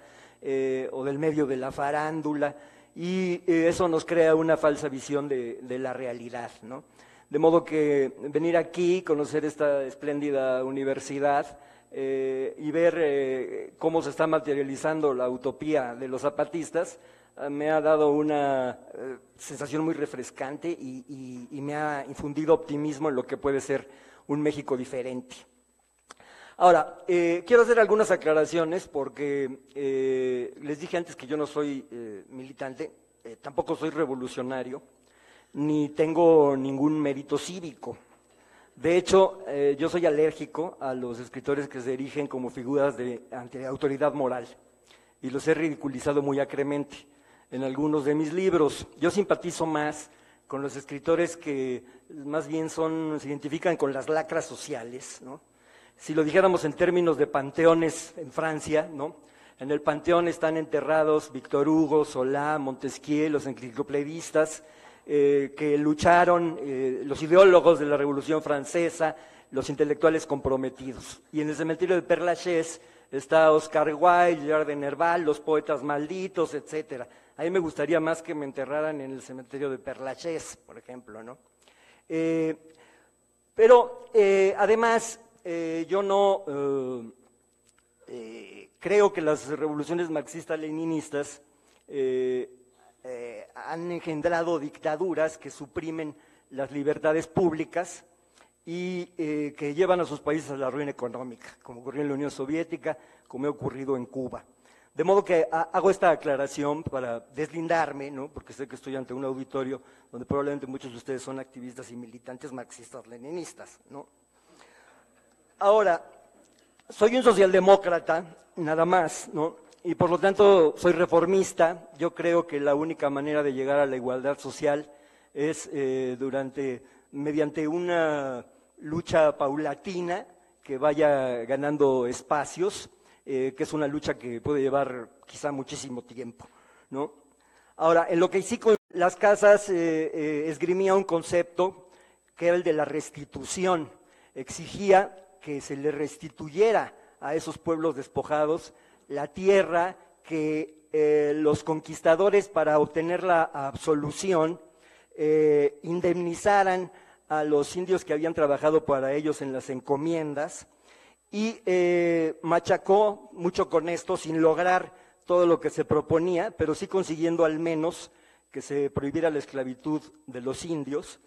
o del medio de la farándula, y eso nos crea una falsa visión de la realidad, ¿no? De modo que venir aquí, conocer esta espléndida universidad y ver cómo se está materializando la utopía de los zapatistas, me ha dado una sensación muy refrescante y me ha infundido optimismo en lo que puede ser un México diferente. Ahora, quiero hacer algunas aclaraciones porque les dije antes que yo no soy militante, tampoco soy revolucionario, ni tengo ningún mérito cívico. De hecho, yo soy alérgico a los escritores que se erigen como figuras ante autoridad moral y los he ridiculizado muy acremente en algunos de mis libros. Yo simpatizo más con los escritores que más bien se identifican con las lacras sociales, ¿no? Si lo dijéramos en términos de panteones en Francia, ¿no? En el panteón están enterrados Víctor Hugo, Solá, Montesquieu, los enciclopedistas que lucharon, los ideólogos de la Revolución Francesa, los intelectuales comprometidos. Y en el cementerio de Père Lachaise está Oscar Wilde, Gerard de Nerval, los poetas malditos, etcétera. A mí me gustaría más que me enterraran en el cementerio de Père Lachaise, por ejemplo, ¿no? Pero además, yo no creo que las revoluciones marxistas-leninistas han engendrado dictaduras que suprimen las libertades públicas y que llevan a sus países a la ruina económica, como ocurrió en la Unión Soviética, como ha ocurrido en Cuba. De modo que hago esta aclaración para deslindarme, ¿no? Porque sé que estoy ante un auditorio donde probablemente muchos de ustedes son activistas y militantes marxistas-leninistas, ¿no? Ahora, soy un socialdemócrata, nada más, ¿no? Y por lo tanto soy reformista. Yo creo que la única manera de llegar a la igualdad social es mediante una lucha paulatina que vaya ganando espacios, que es una lucha que puede llevar quizá muchísimo tiempo, ¿no? Ahora, en lo que sí con las casas esgrimía un concepto que era el de la restitución. Exigía que se le restituyera a esos pueblos despojados la tierra que los conquistadores, para obtener la absolución, indemnizaran a los indios que habían trabajado para ellos en las encomiendas, y machacó mucho con esto sin lograr todo lo que se proponía, pero sí consiguiendo al menos que se prohibiera la esclavitud de los indios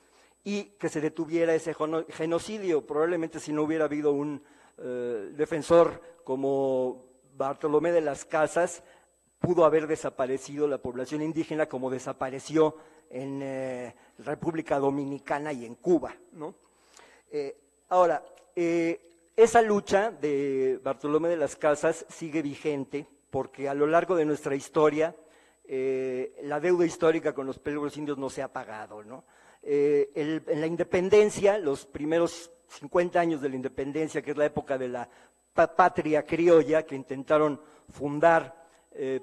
y que se detuviera ese genocidio. Probablemente si no hubiera habido un defensor como Bartolomé de las Casas, pudo haber desaparecido la población indígena como desapareció en República Dominicana y en Cuba, ¿no? Ahora, esa lucha de Bartolomé de las Casas sigue vigente porque a lo largo de nuestra historia la deuda histórica con los pueblos indios no se ha pagado, ¿no? En la independencia, los primeros 50 años de la independencia, que es la época de la patria criolla que intentaron fundar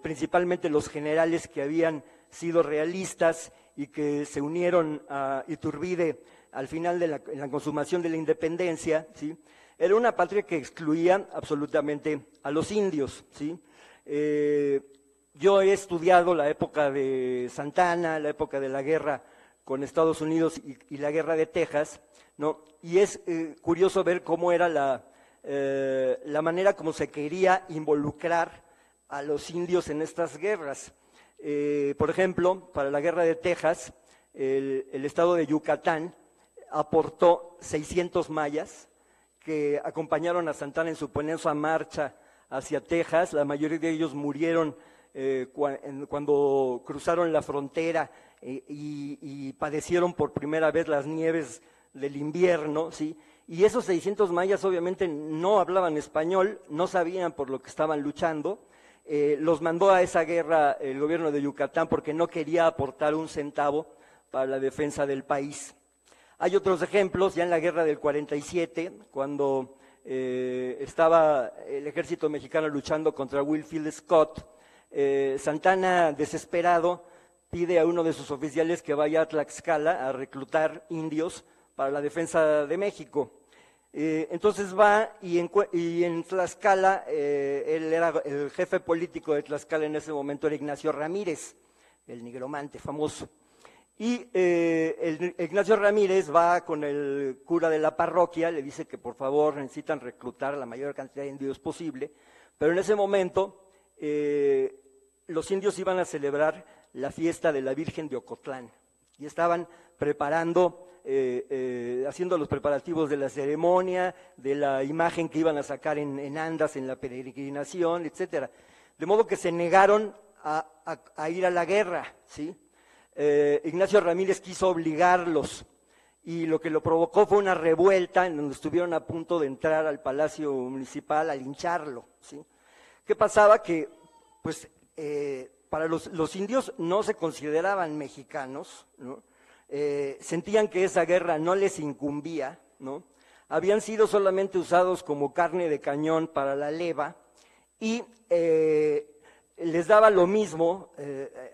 principalmente los generales que habían sido realistas y que se unieron a Iturbide al final de en la consumación de la independencia, ¿sí? Era una patria que excluía absolutamente a los indios, ¿sí? Yo he estudiado la época de Santa Anna, la época de la guerra con Estados Unidos y la guerra de Texas, ¿no? Y es curioso ver cómo era la manera como se quería involucrar a los indios en estas guerras. Por ejemplo, para la guerra de Texas, el estado de Yucatán aportó 600 mayas que acompañaron a Santana en su penosa marcha hacia Texas. La mayoría de ellos murieron cuando cruzaron la frontera y padecieron por primera vez las nieves del invierno, ¿sí? Y esos 600 mayas obviamente no hablaban español, no sabían por lo que estaban luchando. Los mandó a esa guerra el gobierno de Yucatán porque no quería aportar un centavo para la defensa del país. Hay otros ejemplos, ya en la guerra del 47, cuando estaba el ejército mexicano luchando contra Winfield Scott, Santana, desesperado, pide a uno de sus oficiales que vaya a Tlaxcala a reclutar indios para la defensa de México. Entonces va y en Tlaxcala, él era el jefe político de Tlaxcala en ese momento, era Ignacio Ramírez, el nigromante famoso. Y Ignacio Ramírez va con el cura de la parroquia, le dice que por favor necesitan reclutar la mayor cantidad de indios posible, pero en ese momento los indios iban a celebrar la fiesta de la Virgen de Ocotlán y estaban preparando, haciendo los preparativos de la ceremonia, de la imagen que iban a sacar en Andas, en la peregrinación, etcétera. De modo que se negaron a ir a la guerra, ¿sí? Ignacio Ramírez quiso obligarlos y lo que lo provocó fue una revuelta en donde estuvieron a punto de entrar al Palacio Municipal a lincharlo, ¿sí? ¿Qué pasaba? Que pues para los indios no se consideraban mexicanos, ¿no? Sentían que esa guerra no les incumbía, ¿no? Habían sido solamente usados como carne de cañón para la leva y les daba lo mismo,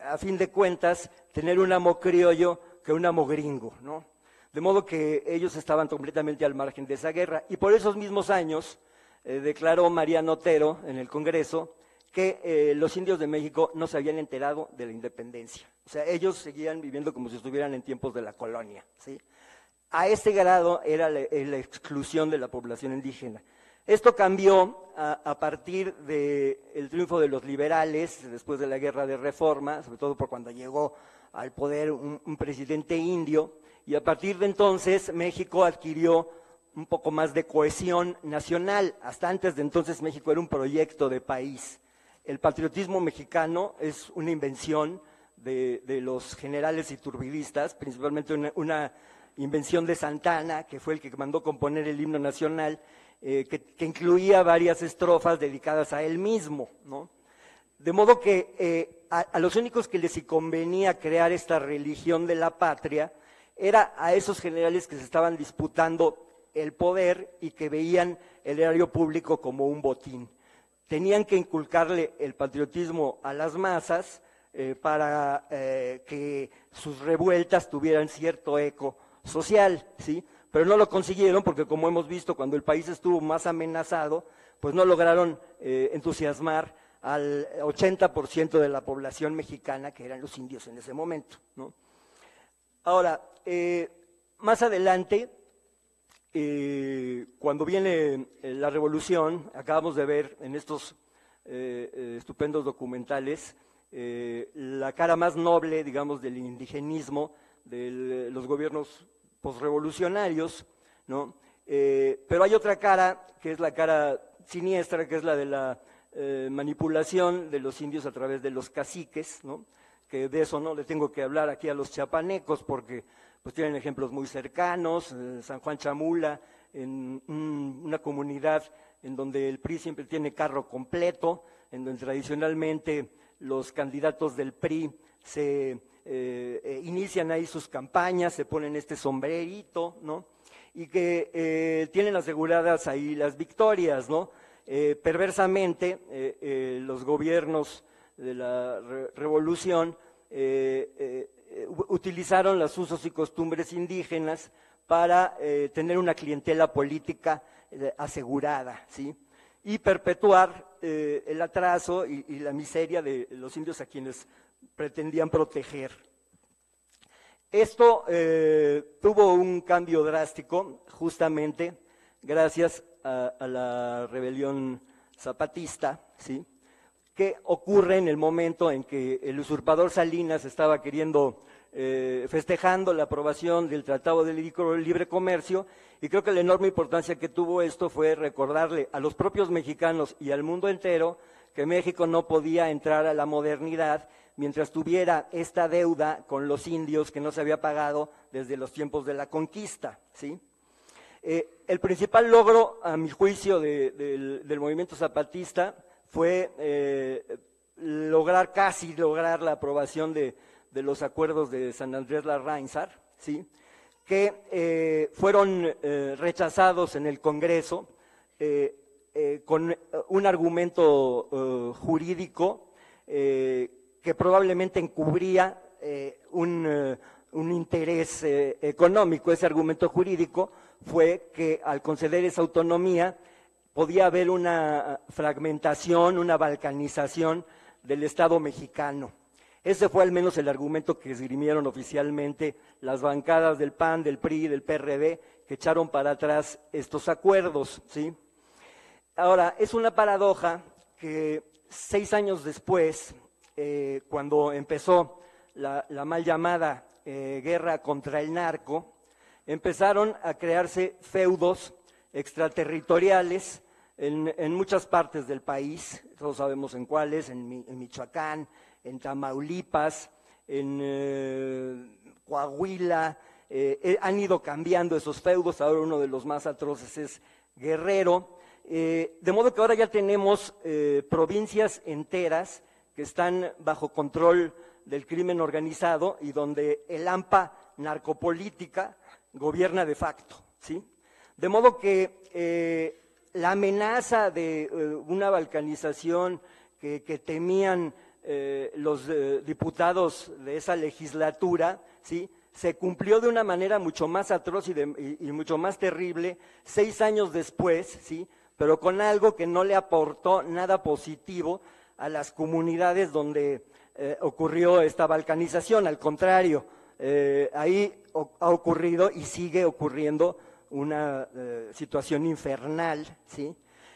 a fin de cuentas, tener un amo criollo que un amo gringo, ¿no? De modo que ellos estaban completamente al margen de esa guerra. Y por esos mismos años declaró Mariano Otero en el Congreso que los indios de México no se habían enterado de la independencia. O sea, ellos seguían viviendo como si estuvieran en tiempos de la colonia, ¿sí? A este grado era la exclusión de la población indígena. Esto cambió a partir del triunfo de los liberales, después de la Guerra de Reforma, sobre todo por cuando llegó al poder un presidente indio, y a partir de entonces México adquirió un poco más de cohesión nacional. Hasta antes de entonces México era un proyecto de país. El patriotismo mexicano es una invención de los generales iturbidistas, principalmente una invención de Santa Anna, que fue el que mandó componer el himno nacional, que incluía varias estrofas dedicadas a él mismo, ¿no? De modo que a los únicos que les convenía crear esta religión de la patria era a esos generales que se estaban disputando el poder y que veían el erario público como un botín. Tenían que inculcarle el patriotismo a las masas para que sus revueltas tuvieran cierto eco social, ¿sí? Pero no lo consiguieron porque, como hemos visto, cuando el país estuvo más amenazado, pues no lograron entusiasmar al 80% de la población mexicana, que eran los indios en ese momento, ¿no? Ahora, más adelante, cuando viene la revolución, acabamos de ver en estos estupendos documentales la cara más noble, digamos, del indigenismo, de los gobiernos posrevolucionarios, ¿no? Pero hay otra cara, que es la cara siniestra, que es la de la manipulación de los indios a través de los caciques, ¿no? Que de eso no le tengo que hablar aquí a los chiapanecos porque pues tienen ejemplos muy cercanos, San Juan Chamula, en una comunidad en donde el PRI siempre tiene carro completo, en donde tradicionalmente los candidatos del PRI se inician ahí sus campañas, se ponen este sombrerito, ¿no? Y que tienen aseguradas ahí las victorias, ¿no? Perversamente, los gobiernos de la revolución utilizaron los usos y costumbres indígenas para tener una clientela política asegurada, ¿sí? Y perpetuar el atraso y la miseria de los indios a quienes pretendían proteger. Esto tuvo un cambio drástico justamente gracias a la rebelión zapatista, ¿sí? Que ocurre en el momento en que el usurpador Salinas estaba festejando la aprobación del Tratado de Libre Comercio, y creo que la enorme importancia que tuvo esto fue recordarle a los propios mexicanos y al mundo entero que México no podía entrar a la modernidad mientras tuviera esta deuda con los indios que no se había pagado desde los tiempos de la conquista, ¿sí? El principal logro, a mi juicio, del movimiento zapatista fue casi lograr la aprobación de los acuerdos de San Andrés Larráinzar, ¿sí? Que fueron rechazados en el Congreso con un argumento jurídico que probablemente encubría un interés económico. Ese argumento jurídico fue que al conceder esa autonomía podía haber una fragmentación, una balcanización del Estado mexicano. Ese fue al menos el argumento que esgrimieron oficialmente las bancadas del PAN, del PRI, del PRD, que echaron para atrás estos acuerdos, ¿sí? Ahora, es una paradoja que 6 años después, cuando empezó la mal llamada guerra contra el narco, empezaron a crearse feudos extraterritoriales en muchas partes del país, todos sabemos en cuáles, en Michoacán, en Tamaulipas, en Coahuila, han ido cambiando esos feudos. Ahora uno de los más atroces es Guerrero, de modo que ahora ya tenemos provincias enteras que están bajo control del crimen organizado y donde el AMPA narcopolítica gobierna de facto, ¿sí? De modo que la amenaza de una balcanización que temían los diputados de esa legislatura, ¿sí?, se cumplió de una manera mucho más atroz y mucho más terrible 6 años después, ¿sí?, pero con algo que no le aportó nada positivo a las comunidades donde ocurrió esta balcanización. Al contrario, ahí ha ocurrido y sigue ocurriendo una situación infernal, ¿sí?,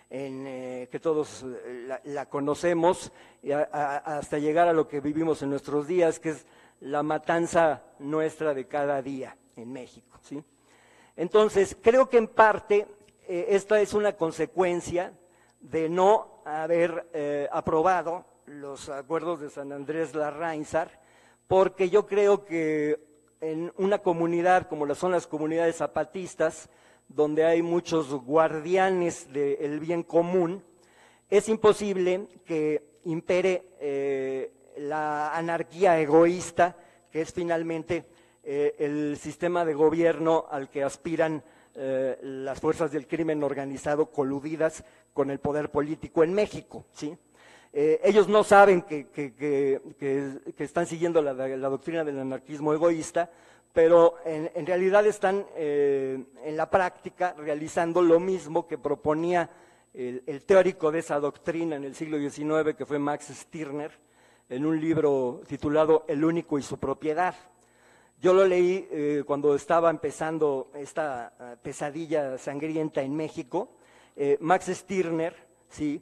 que todos la conocemos, hasta llegar a lo que vivimos en nuestros días, que es la matanza nuestra de cada día en México, ¿sí? Entonces, creo que en parte esta es una consecuencia de no haber aprobado los acuerdos de San Andrés Larráinzar, porque yo creo que en una comunidad como son las comunidades zapatistas, donde hay muchos guardianes del bien común, es imposible que impere la anarquía egoísta, que es finalmente el sistema de gobierno al que aspiran las fuerzas del crimen organizado coludidas con el poder político en México, ¿sí? Ellos no saben que están siguiendo la doctrina del anarquismo egoísta, pero en realidad están en la práctica realizando lo mismo que proponía el teórico de esa doctrina en el siglo XIX, que fue Max Stirner, en un libro titulado El único y su propiedad. Yo lo leí cuando estaba empezando esta pesadilla sangrienta en México. Max Stirner, sí,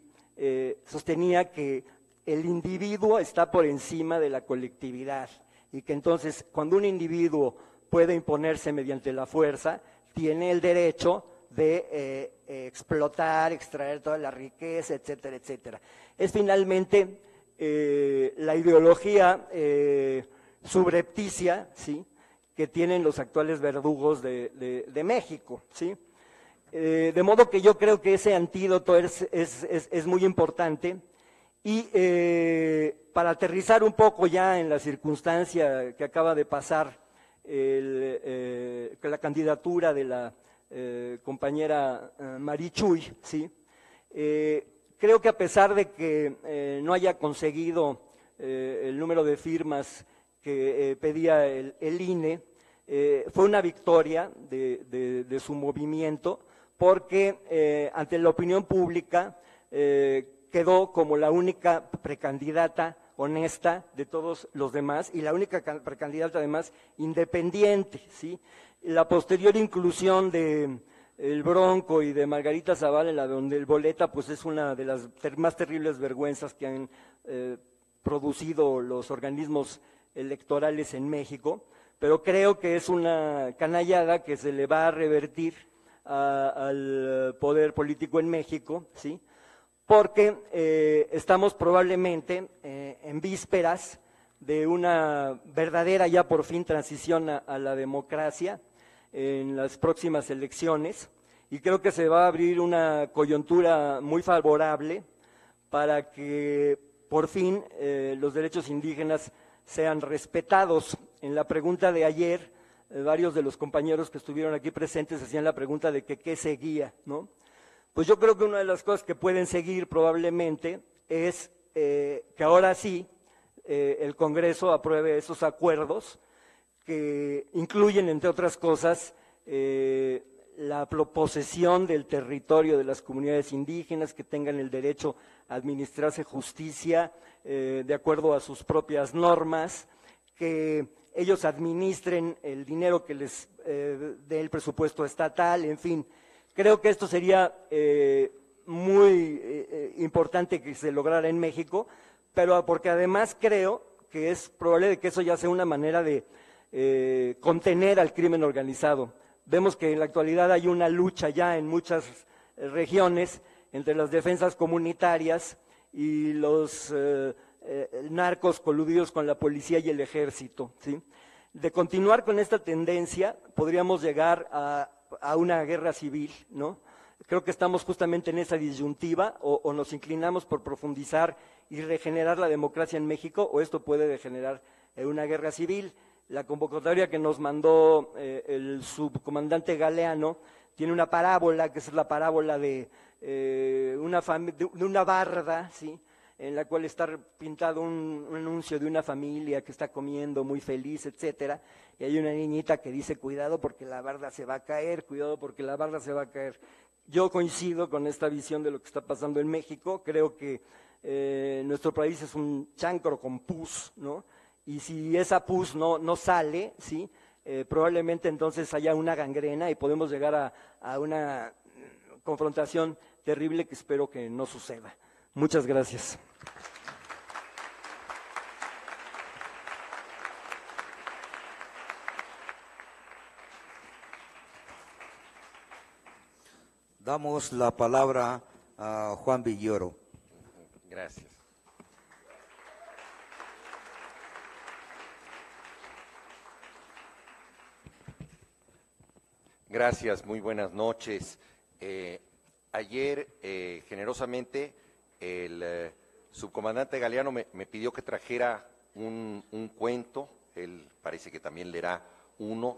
sostenía que el individuo está por encima de la colectividad y que entonces cuando un individuo puede imponerse mediante la fuerza, tiene el derecho de explotar, extraer toda la riqueza, etcétera, etcétera. Es finalmente la ideología subrepticia, ¿sí?, que tienen los actuales verdugos de México, ¿sí? De modo que yo creo que ese antídoto es muy importante. Y para aterrizar un poco ya en la circunstancia que acaba de pasar, la candidatura de la compañera Marichuy, ¿sí? Creo que a pesar de que no haya conseguido el número de firmas que pedía el INE, fue una victoria de su movimiento, porque ante la opinión pública quedó como la única precandidata honesta de todos los demás y la única precandidata además independiente, ¿sí? La posterior inclusión de el Bronco y de Margarita Zavala, donde el Boleta pues es una de las más terribles vergüenzas que han producido los organismos electorales en México, pero creo que es una canallada que se le va a revertir al poder político en México, ¿sí? Porque estamos probablemente en vísperas de una verdadera ya por fin transición a la democracia en las próximas elecciones, y creo que se va a abrir una coyuntura muy favorable para que por fin los derechos indígenas sean respetados. En la pregunta de ayer, varios de los compañeros que estuvieron aquí presentes hacían la pregunta de que qué seguía, ¿no? Pues yo creo que una de las cosas que pueden seguir probablemente es que ahora sí el Congreso apruebe esos acuerdos que incluyen, entre otras cosas, la posesión del territorio de las comunidades indígenas, que tengan el derecho a administrarse justicia de acuerdo a sus propias normas, que ellos administren el dinero que les dé el presupuesto estatal, en fin. Creo que esto sería muy importante que se lograra en México, pero porque además creo que es probable que eso ya sea una manera de contener al crimen organizado. Vemos que en la actualidad hay una lucha ya en muchas regiones entre las defensas comunitarias y los narcos coludidos con la policía y el ejército, ¿sí? De continuar con esta tendencia, podríamos llegar a una guerra civil, ¿no? Creo que estamos justamente en esa disyuntiva, o nos inclinamos por profundizar y regenerar la democracia en México, o esto puede degenerar en una guerra civil. La convocatoria que nos mandó el subcomandante Galeano tiene una parábola, que es la parábola de una barda, ¿sí?, en la cual está pintado un anuncio de una familia que está comiendo muy feliz, etcétera, y hay una niñita que dice, cuidado porque la barda se va a caer, cuidado porque la barda se va a caer. Yo coincido con esta visión de lo que está pasando en México. Creo que nuestro país es un chancro con pus, ¿no? Y si esa pus no sale, ¿sí?, probablemente entonces haya una gangrena y podemos llegar a una confrontación terrible que espero que no suceda. Muchas gracias.
Damos la palabra a Juan Villoro.
Gracias. Gracias, muy buenas noches. Ayer, generosamente, el subcomandante Galeano me pidió que trajera un cuento, él parece que también leerá uno,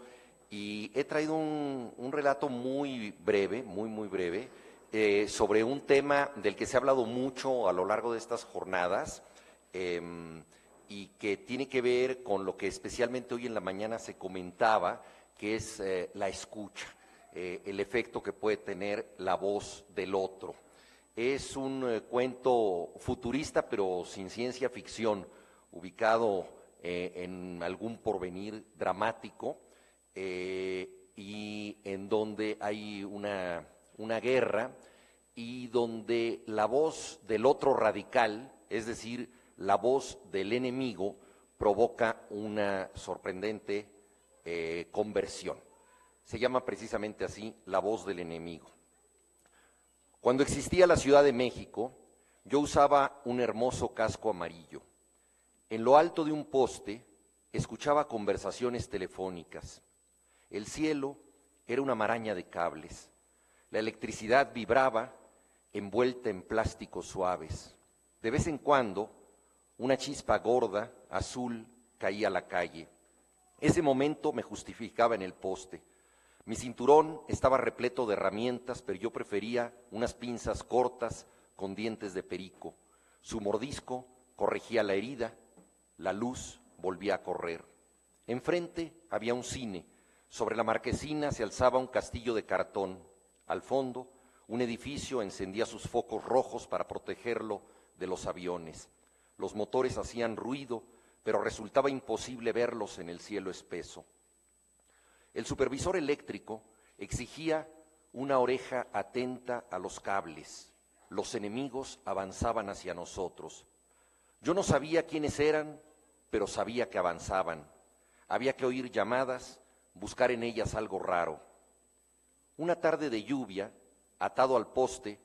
y he traído un relato muy breve, muy breve, sobre un tema del que se ha hablado mucho a lo largo de estas jornadas, y que tiene que ver con lo que especialmente hoy en la mañana se comentaba, que es la escucha, el efecto que puede tener la voz del otro. Es un cuento futurista, pero sin ciencia ficción, ubicado en algún porvenir dramático, y en donde hay una guerra, y donde la voz del otro radical, es decir, la voz del enemigo, provoca una sorprendente conversión. Se llama precisamente así, La voz del enemigo. Cuando existía la Ciudad de México, yo usaba un hermoso casco amarillo. En lo alto de un poste escuchaba conversaciones telefónicas. El cielo era una maraña de cables. La electricidad vibraba envuelta en plásticos suaves. De vez en cuando, una chispa gorda, azul, caía a la calle. Ese momento me justificaba en el poste. Mi cinturón estaba repleto de herramientas, pero yo prefería unas pinzas cortas con dientes de perico. Su mordisco corregía la herida, la luz volvía a correr. Enfrente había un cine. Sobre la marquesina se alzaba un castillo de cartón. Al fondo, un edificio encendía sus focos rojos para protegerlo de los aviones. Los motores hacían ruido, pero resultaba imposible verlos en el cielo espeso. El supervisor eléctrico exigía una oreja atenta a los cables. Los enemigos avanzaban hacia nosotros. Yo no sabía quiénes eran, pero sabía que avanzaban. Había que oír llamadas, buscar en ellas algo raro. Una tarde de lluvia, atado al poste,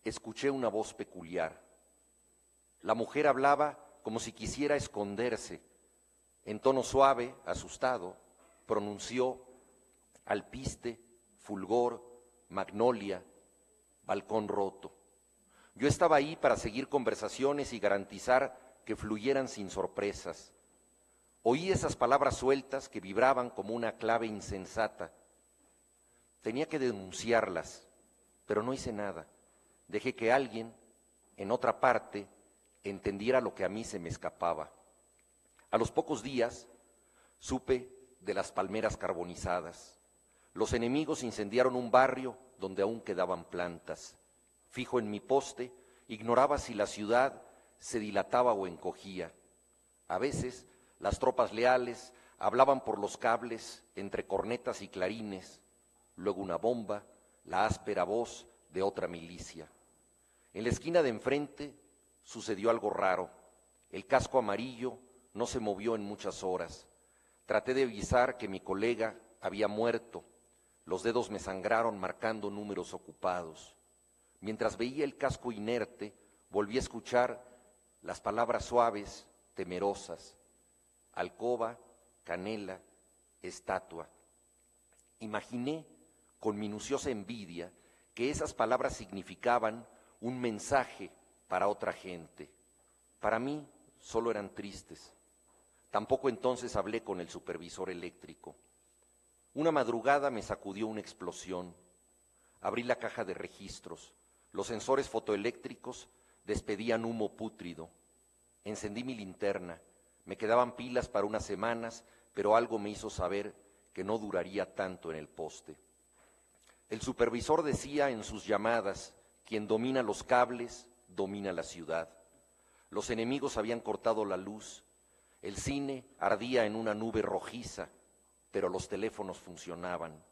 escuché una voz peculiar. La mujer hablaba como si quisiera esconderse. En tono suave, asustado, pronunció alpiste, fulgor, magnolia, balcón roto. Yo estaba ahí para seguir conversaciones y garantizar que fluyeran sin sorpresas. Oí esas palabras sueltas que vibraban como una clave insensata. Tenía que denunciarlas, pero no hice nada. Dejé que alguien, en otra parte, entendiera lo que a mí se me escapaba. A los pocos días, supe de las palmeras carbonizadas. Los enemigos incendiaron un barrio donde aún quedaban plantas. Fijo en mi poste, ignoraba si la ciudad se dilataba o encogía. A veces, las tropas leales hablaban por los cables entre cornetas y clarines, luego una bomba, la áspera voz de otra milicia. En la esquina de enfrente sucedió algo raro. El casco amarillo no se movió en muchas horas. Traté de avisar que mi colega había muerto. Los dedos me sangraron marcando números ocupados. Mientras veía el casco inerte, volví a escuchar las palabras suaves, temerosas. Alcoba, canela, estatua. Imaginé con minuciosa envidia que esas palabras significaban un mensaje para otra gente. Para mí solo eran tristes. Tampoco entonces hablé con el supervisor eléctrico. Una madrugada me sacudió una explosión. Abrí la caja de registros. Los sensores fotoeléctricos despedían humo pútrido. Encendí mi linterna. Me quedaban pilas para unas semanas, pero algo me hizo saber que no duraría tanto en el poste. El supervisor decía en sus llamadas: quien domina los cables, domina la ciudad. Los enemigos habían cortado la luz. El cine ardía en una nube rojiza, pero los teléfonos funcionaban.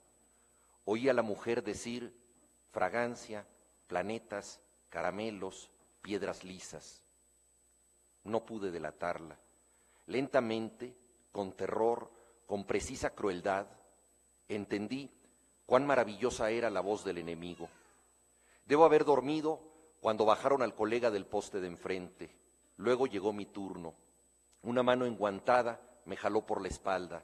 Oí a la mujer decir: fragancia, planetas, caramelos, piedras lisas. No pude delatarla. Lentamente, con terror, con precisa crueldad, entendí cuán maravillosa era la voz del enemigo. Debo haber dormido cuando bajaron al colega del poste de enfrente. Luego llegó mi turno. Una mano enguantada me jaló por la espalda.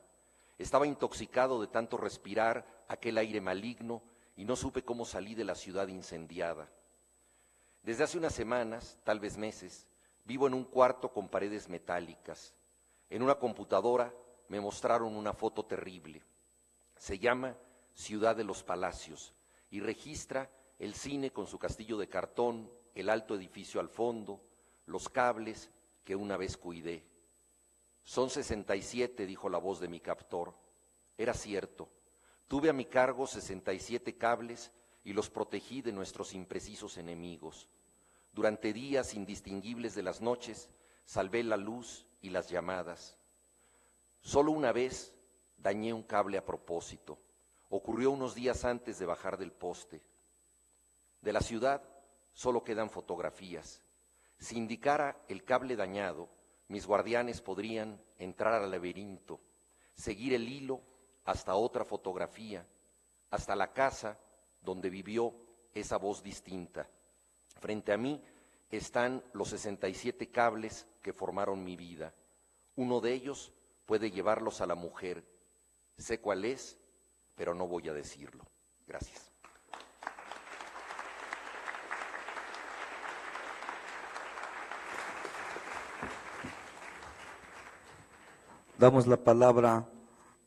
Estaba intoxicado de tanto respirar aquel aire maligno y no supe cómo salí de la ciudad incendiada. Desde hace unas semanas, tal vez meses, vivo en un cuarto con paredes metálicas. En una computadora me mostraron una foto terrible. Se llama Ciudad de los Palacios y registra el cine con su castillo de cartón, el alto edificio al fondo, los cables que una vez cuidé. Son 67, dijo la voz de mi captor. Era cierto. Tuve a mi cargo 67 cables y los protegí de nuestros imprecisos enemigos. Durante días indistinguibles de las noches, salvé la luz y las llamadas. Solo una vez dañé un cable a propósito. Ocurrió unos días antes de bajar del poste. De la ciudad solo quedan fotografías. Si indicara el cable dañado, mis guardianes podrían entrar al laberinto, seguir el hilo hasta otra fotografía, hasta la casa donde vivió esa voz distinta. Frente a mí están los 67 cables que formaron mi vida. Uno de ellos puede llevarlos a la mujer. Sé cuál es, pero no voy a decirlo. Gracias.
Damos la palabra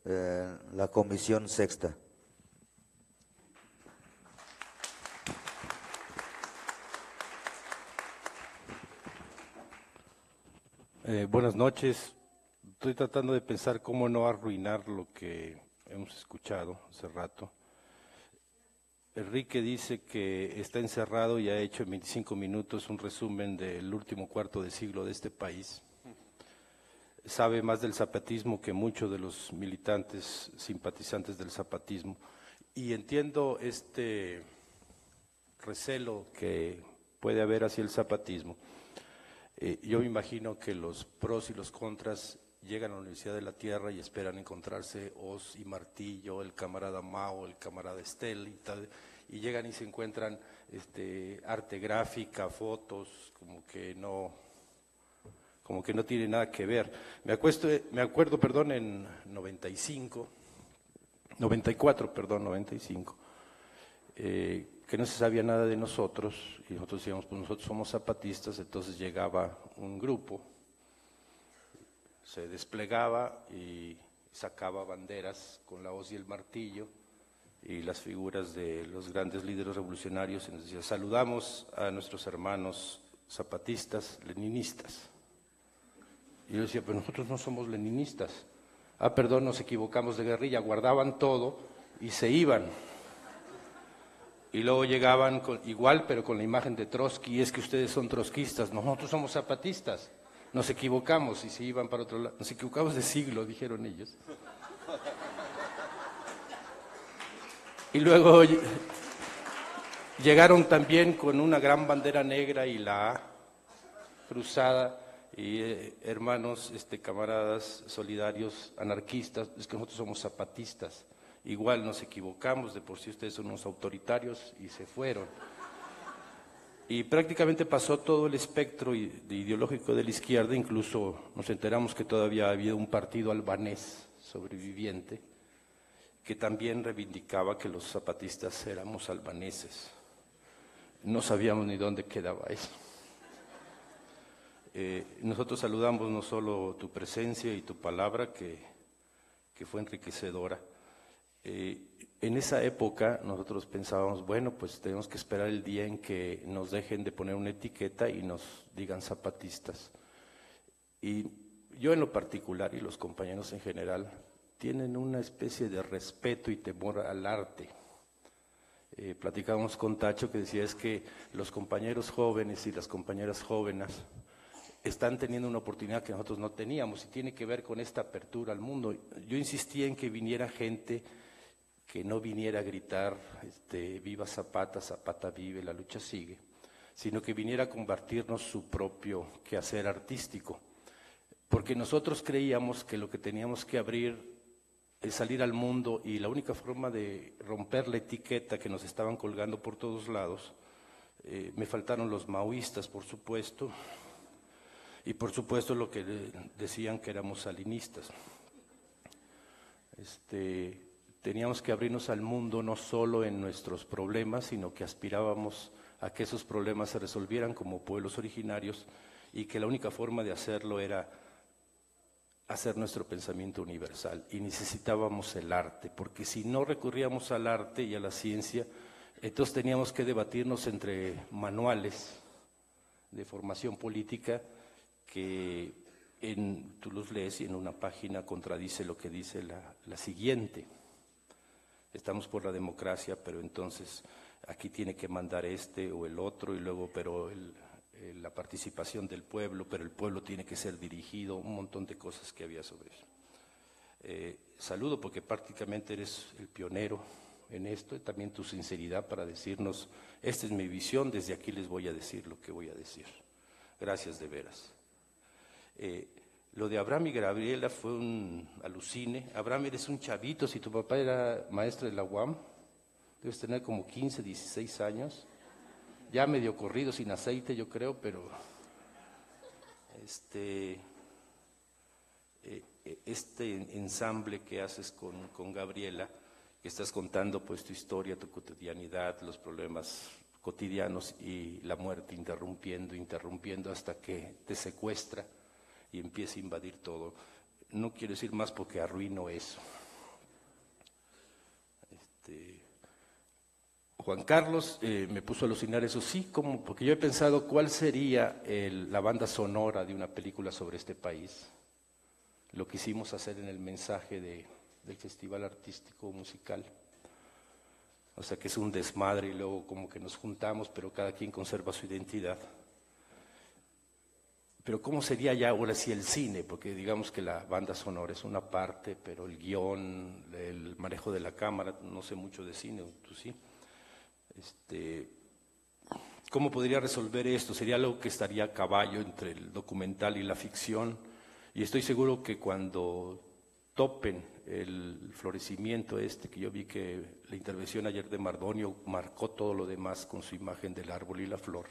a la Comisión Sexta.
Buenas noches. Estoy tratando de pensar cómo no arruinar lo que hemos escuchado hace rato. Enrique dice que está encerrado y ha hecho en 25 minutos un resumen del último cuarto de siglo de este país. Sabe más del zapatismo que muchos de los militantes simpatizantes del zapatismo. Y entiendo este recelo que puede haber hacia el zapatismo. Yo me imagino que los pros y los contras llegan a la Universidad de la Tierra y esperan encontrarse Hoz y Martillo, el camarada Mao, el camarada Estel y tal, y llegan y se encuentran arte gráfica, fotos, como que no tiene nada que ver. Me acuerdo, en 95, que no se sabía nada de nosotros, y nosotros decíamos, pues nosotros somos zapatistas. Entonces llegaba un grupo, se desplegaba y sacaba banderas con la hoz y el martillo y las figuras de los grandes líderes revolucionarios, y nos decía, saludamos a nuestros hermanos zapatistas, leninistas. Y yo decía, pero nosotros no somos leninistas. Ah, perdón, nos equivocamos de guerrilla. Guardaban todo y se iban. Y luego llegaban igual, pero con la imagen de Trotsky, y es que ustedes son trotskistas, nosotros somos zapatistas. Nos equivocamos, y se iban para otro lado. Nos equivocamos de siglo, dijeron ellos. Y luego llegaron también con una gran bandera negra y la A cruzada, y hermanos, camaradas solidarios, anarquistas, es que nosotros somos zapatistas. Igual nos equivocamos, de por sí ustedes son unos autoritarios, y se fueron. Y prácticamente pasó todo el espectro ideológico de la izquierda. Incluso nos enteramos que todavía había un partido albanés sobreviviente que también reivindicaba que los zapatistas éramos albaneses. No sabíamos ni dónde quedaba eso. Nosotros saludamos no solo tu presencia y tu palabra, que fue enriquecedora. En esa época nosotros pensábamos, bueno, pues tenemos que esperar el día en que nos dejen de poner una etiqueta y nos digan zapatistas. Y yo en lo particular, y los compañeros en general, tienen una especie de respeto y temor al arte. Platicábamos con Tacho, que decía, es que los compañeros jóvenes y las compañeras jóvenes están teniendo una oportunidad que nosotros no teníamos, y tiene que ver con esta apertura al mundo. Yo insistía en que viniera gente que no viniera a gritar viva Zapata, Zapata vive, la lucha sigue, sino que viniera a compartirnos su propio quehacer artístico, porque nosotros creíamos que lo que teníamos que abrir es salir al mundo, y la única forma de romper la etiqueta que nos estaban colgando por todos lados. Me faltaron los maoístas, por supuesto, y por supuesto lo que decían que éramos salinistas. Teníamos que abrirnos al mundo no solo en nuestros problemas, sino que aspirábamos a que esos problemas se resolvieran como pueblos originarios, y que la única forma de hacerlo era hacer nuestro pensamiento universal, y necesitábamos el arte, porque si no recurríamos al arte y a la ciencia, entonces teníamos que debatirnos entre manuales de formación política que tú los lees y en una página contradice lo que dice la siguiente. Estamos por la democracia, pero entonces aquí tiene que mandar o el otro, y luego la participación del pueblo, pero el pueblo tiene que ser dirigido, un montón de cosas que había sobre eso. Saludo porque prácticamente eres el pionero en esto, y también tu sinceridad para decirnos, esta es mi visión, desde aquí les voy a decir lo que voy a decir. Gracias de veras. Lo de Abraham y Gabriela fue un alucine. Abraham, eres un chavito, si tu papá era maestro de la UAM, debes tener como 15, 16 años, ya medio corrido, sin aceite yo creo, pero este ensamble que haces con Gabriela, que estás contando pues tu historia, tu cotidianidad, los problemas cotidianos y la muerte interrumpiendo hasta que te secuestra y empieza a invadir todo. no quiero decir más porque arruino eso. Juan Carlos me puso a alucinar eso, sí, como porque yo he pensado cuál sería la banda sonora de una película sobre este país. Lo quisimos hacer en el mensaje del Festival Artístico Musical. O sea que es un desmadre y luego como que nos juntamos, pero cada quien conserva su identidad. Pero ¿cómo sería ya ahora sí el cine? Porque digamos que la banda sonora es una parte, pero el guión, el manejo de la cámara, no sé mucho de cine, tú sí. ¿Cómo podría resolver esto? Sería algo que estaría a caballo entre el documental y la ficción. Y estoy seguro que cuando topen el florecimiento que yo vi que la intervención ayer de Mardonio marcó todo lo demás con su imagen del árbol y la flor.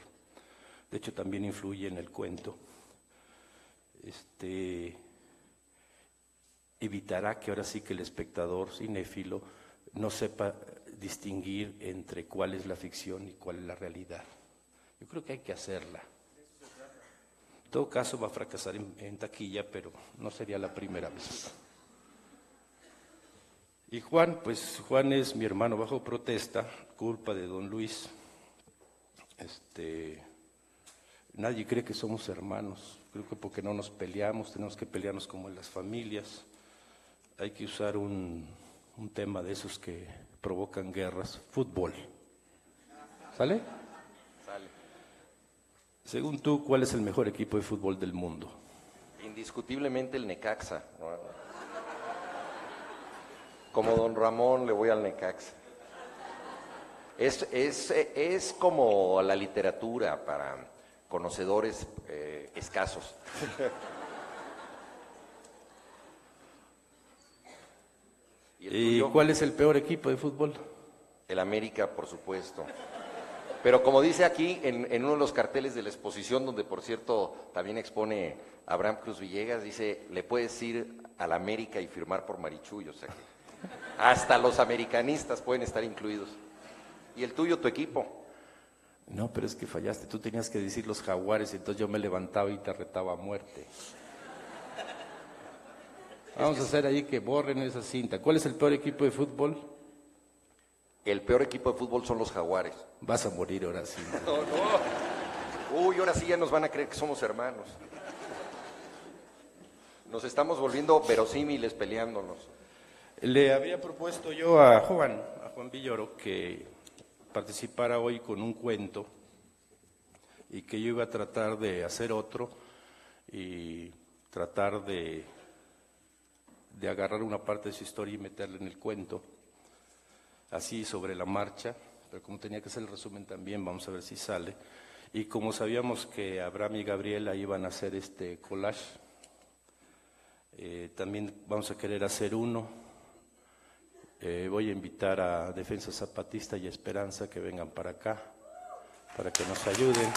De hecho, también influye en el cuento. Evitará que ahora sí que el espectador cinéfilo no sepa distinguir entre cuál es la ficción y cuál es la realidad. Yo creo que hay que hacerla. En todo caso va a fracasar en taquilla, pero no sería la primera vez. Y Juan, pues Juan es mi hermano bajo protesta, culpa de don Luis. Nadie cree que somos hermanos. Creo que porque no nos peleamos, tenemos que pelearnos como en las familias. Hay que usar un tema de esos que provocan guerras. Fútbol. ¿Sale?
Sale.
Según tú, ¿cuál es el mejor equipo de fútbol del mundo?
Indiscutiblemente el Necaxa. Como don Ramón le voy al Necaxa. Es como la literatura para conocedores escasos.
¿Y cuál es el peor equipo de fútbol?
El América, por supuesto. Pero como dice aquí, en uno de los carteles de la exposición, donde por cierto también expone Abraham Cruz Villegas, dice, le puedes ir al América y firmar por Marichuy, o sea que hasta los americanistas pueden estar incluidos. ¿Y el tuyo, tu equipo?
No, pero es que fallaste. Tú tenías que decir los Jaguares, entonces yo me levantaba y te retaba a muerte. Vamos a hacer ahí que borren esa cinta. ¿Cuál es el peor equipo de fútbol?
El peor equipo de fútbol son los Jaguares.
Vas a morir ahora sí.
No. Uy, ahora sí ya nos van a creer que somos hermanos. Nos estamos volviendo verosímiles peleándonos.
Le había propuesto yo a Juan Villoro, que participara hoy con un cuento y que yo iba a tratar de hacer otro y tratar de agarrar una parte de su historia y meterla en el cuento, así sobre la marcha, pero como tenía que hacer el resumen también, vamos a ver si sale. Y como sabíamos que Abraham y Gabriela iban a hacer este collage, también vamos a querer hacer uno. Voy a invitar a Defensa Zapatista y Esperanza que vengan para acá, para que nos ayuden.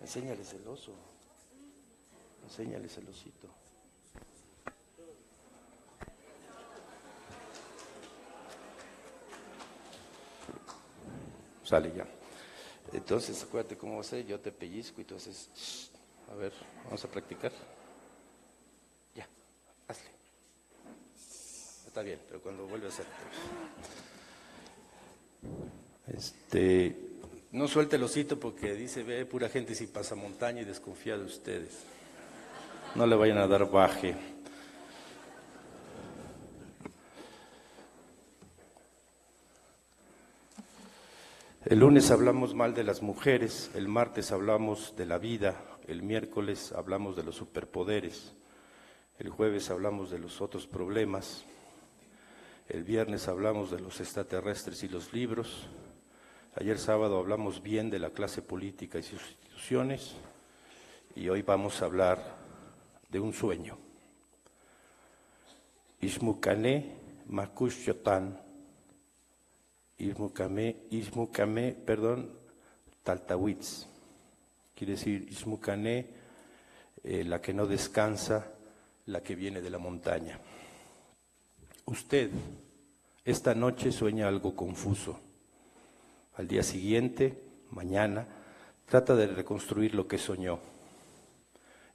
Enséñales el oso, enséñales el osito. Sale ya. Entonces, acuérdate cómo va a ser, yo te pellizco y entonces, a ver, vamos a practicar. Ya, hazle. Está bien, pero cuando vuelve a hacer. No suelte el osito porque dice, ve pura gente sin pasamontaña y desconfía de ustedes. No le vayan a dar baje. El lunes hablamos mal de las mujeres, el martes hablamos de la vida, el miércoles hablamos de los superpoderes, el jueves hablamos de los otros problemas, El viernes hablamos de los extraterrestres y los libros. Ayer sábado hablamos bien de la clase política y sus instituciones. Y hoy vamos a hablar de un sueño. Ismukane Makush Yotan. Ismukame, Taltawitz. Quiere decir Ismukane, la que no descansa, la que viene de la montaña. Usted esta noche sueña algo confuso. Al día siguiente, mañana, trata de reconstruir lo que soñó.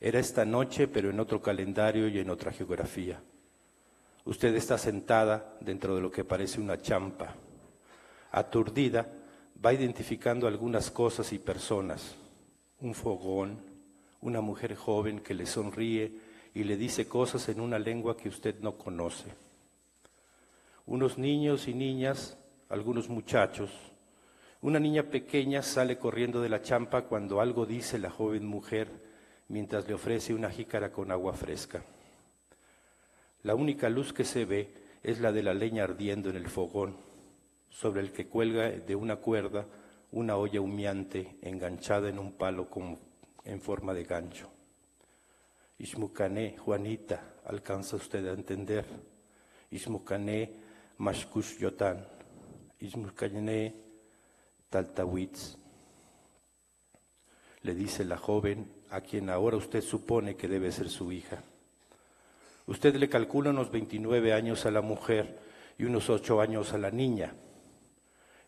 Era esta noche, pero en otro calendario y en otra geografía. Usted está sentada dentro de lo que parece una champa. Aturdida, va identificando algunas cosas y personas. Un fogón, una mujer joven que le sonríe y le dice cosas en una lengua que usted no conoce. Unos niños y niñas, algunos muchachos. Una niña pequeña sale corriendo de la champa cuando algo dice la joven mujer mientras le ofrece una jícara con agua fresca. La única luz que se ve es la de la leña ardiendo en el fogón, sobre el que cuelga de una cuerda una olla humeante enganchada en un palo en forma de gancho. Ismukane, Juanita, alcanza usted a entender. Ismukane, Mashkush Yotan. Ismukane, Taltawitz. Le dice la joven a quien ahora usted supone que debe ser su hija. Usted le calcula unos 29 años a la mujer y unos 8 años a la niña.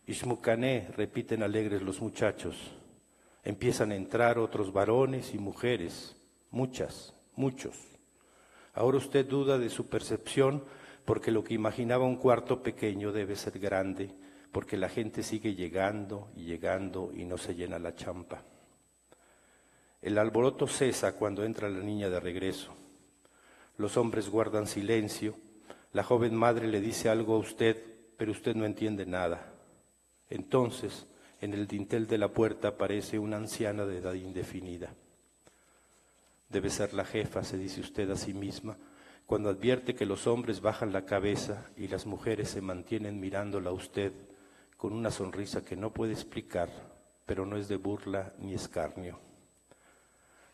Ismukane, repiten alegres los muchachos. Empiezan a entrar otros varones y mujeres, muchos. Ahora usted duda de su percepción porque lo que imaginaba un cuarto pequeño debe ser grande, porque la gente sigue llegando y no se llena la champa. El alboroto cesa cuando entra la niña de regreso. Los hombres guardan silencio. La joven madre le dice algo a usted, pero usted no entiende nada. Entonces, en el dintel de la puerta aparece una anciana de edad indefinida. Debe ser la jefa, se dice usted a sí misma, cuando advierte que los hombres bajan la cabeza y las mujeres se mantienen mirándola a usted con una sonrisa que no puede explicar, pero no es de burla ni escarnio.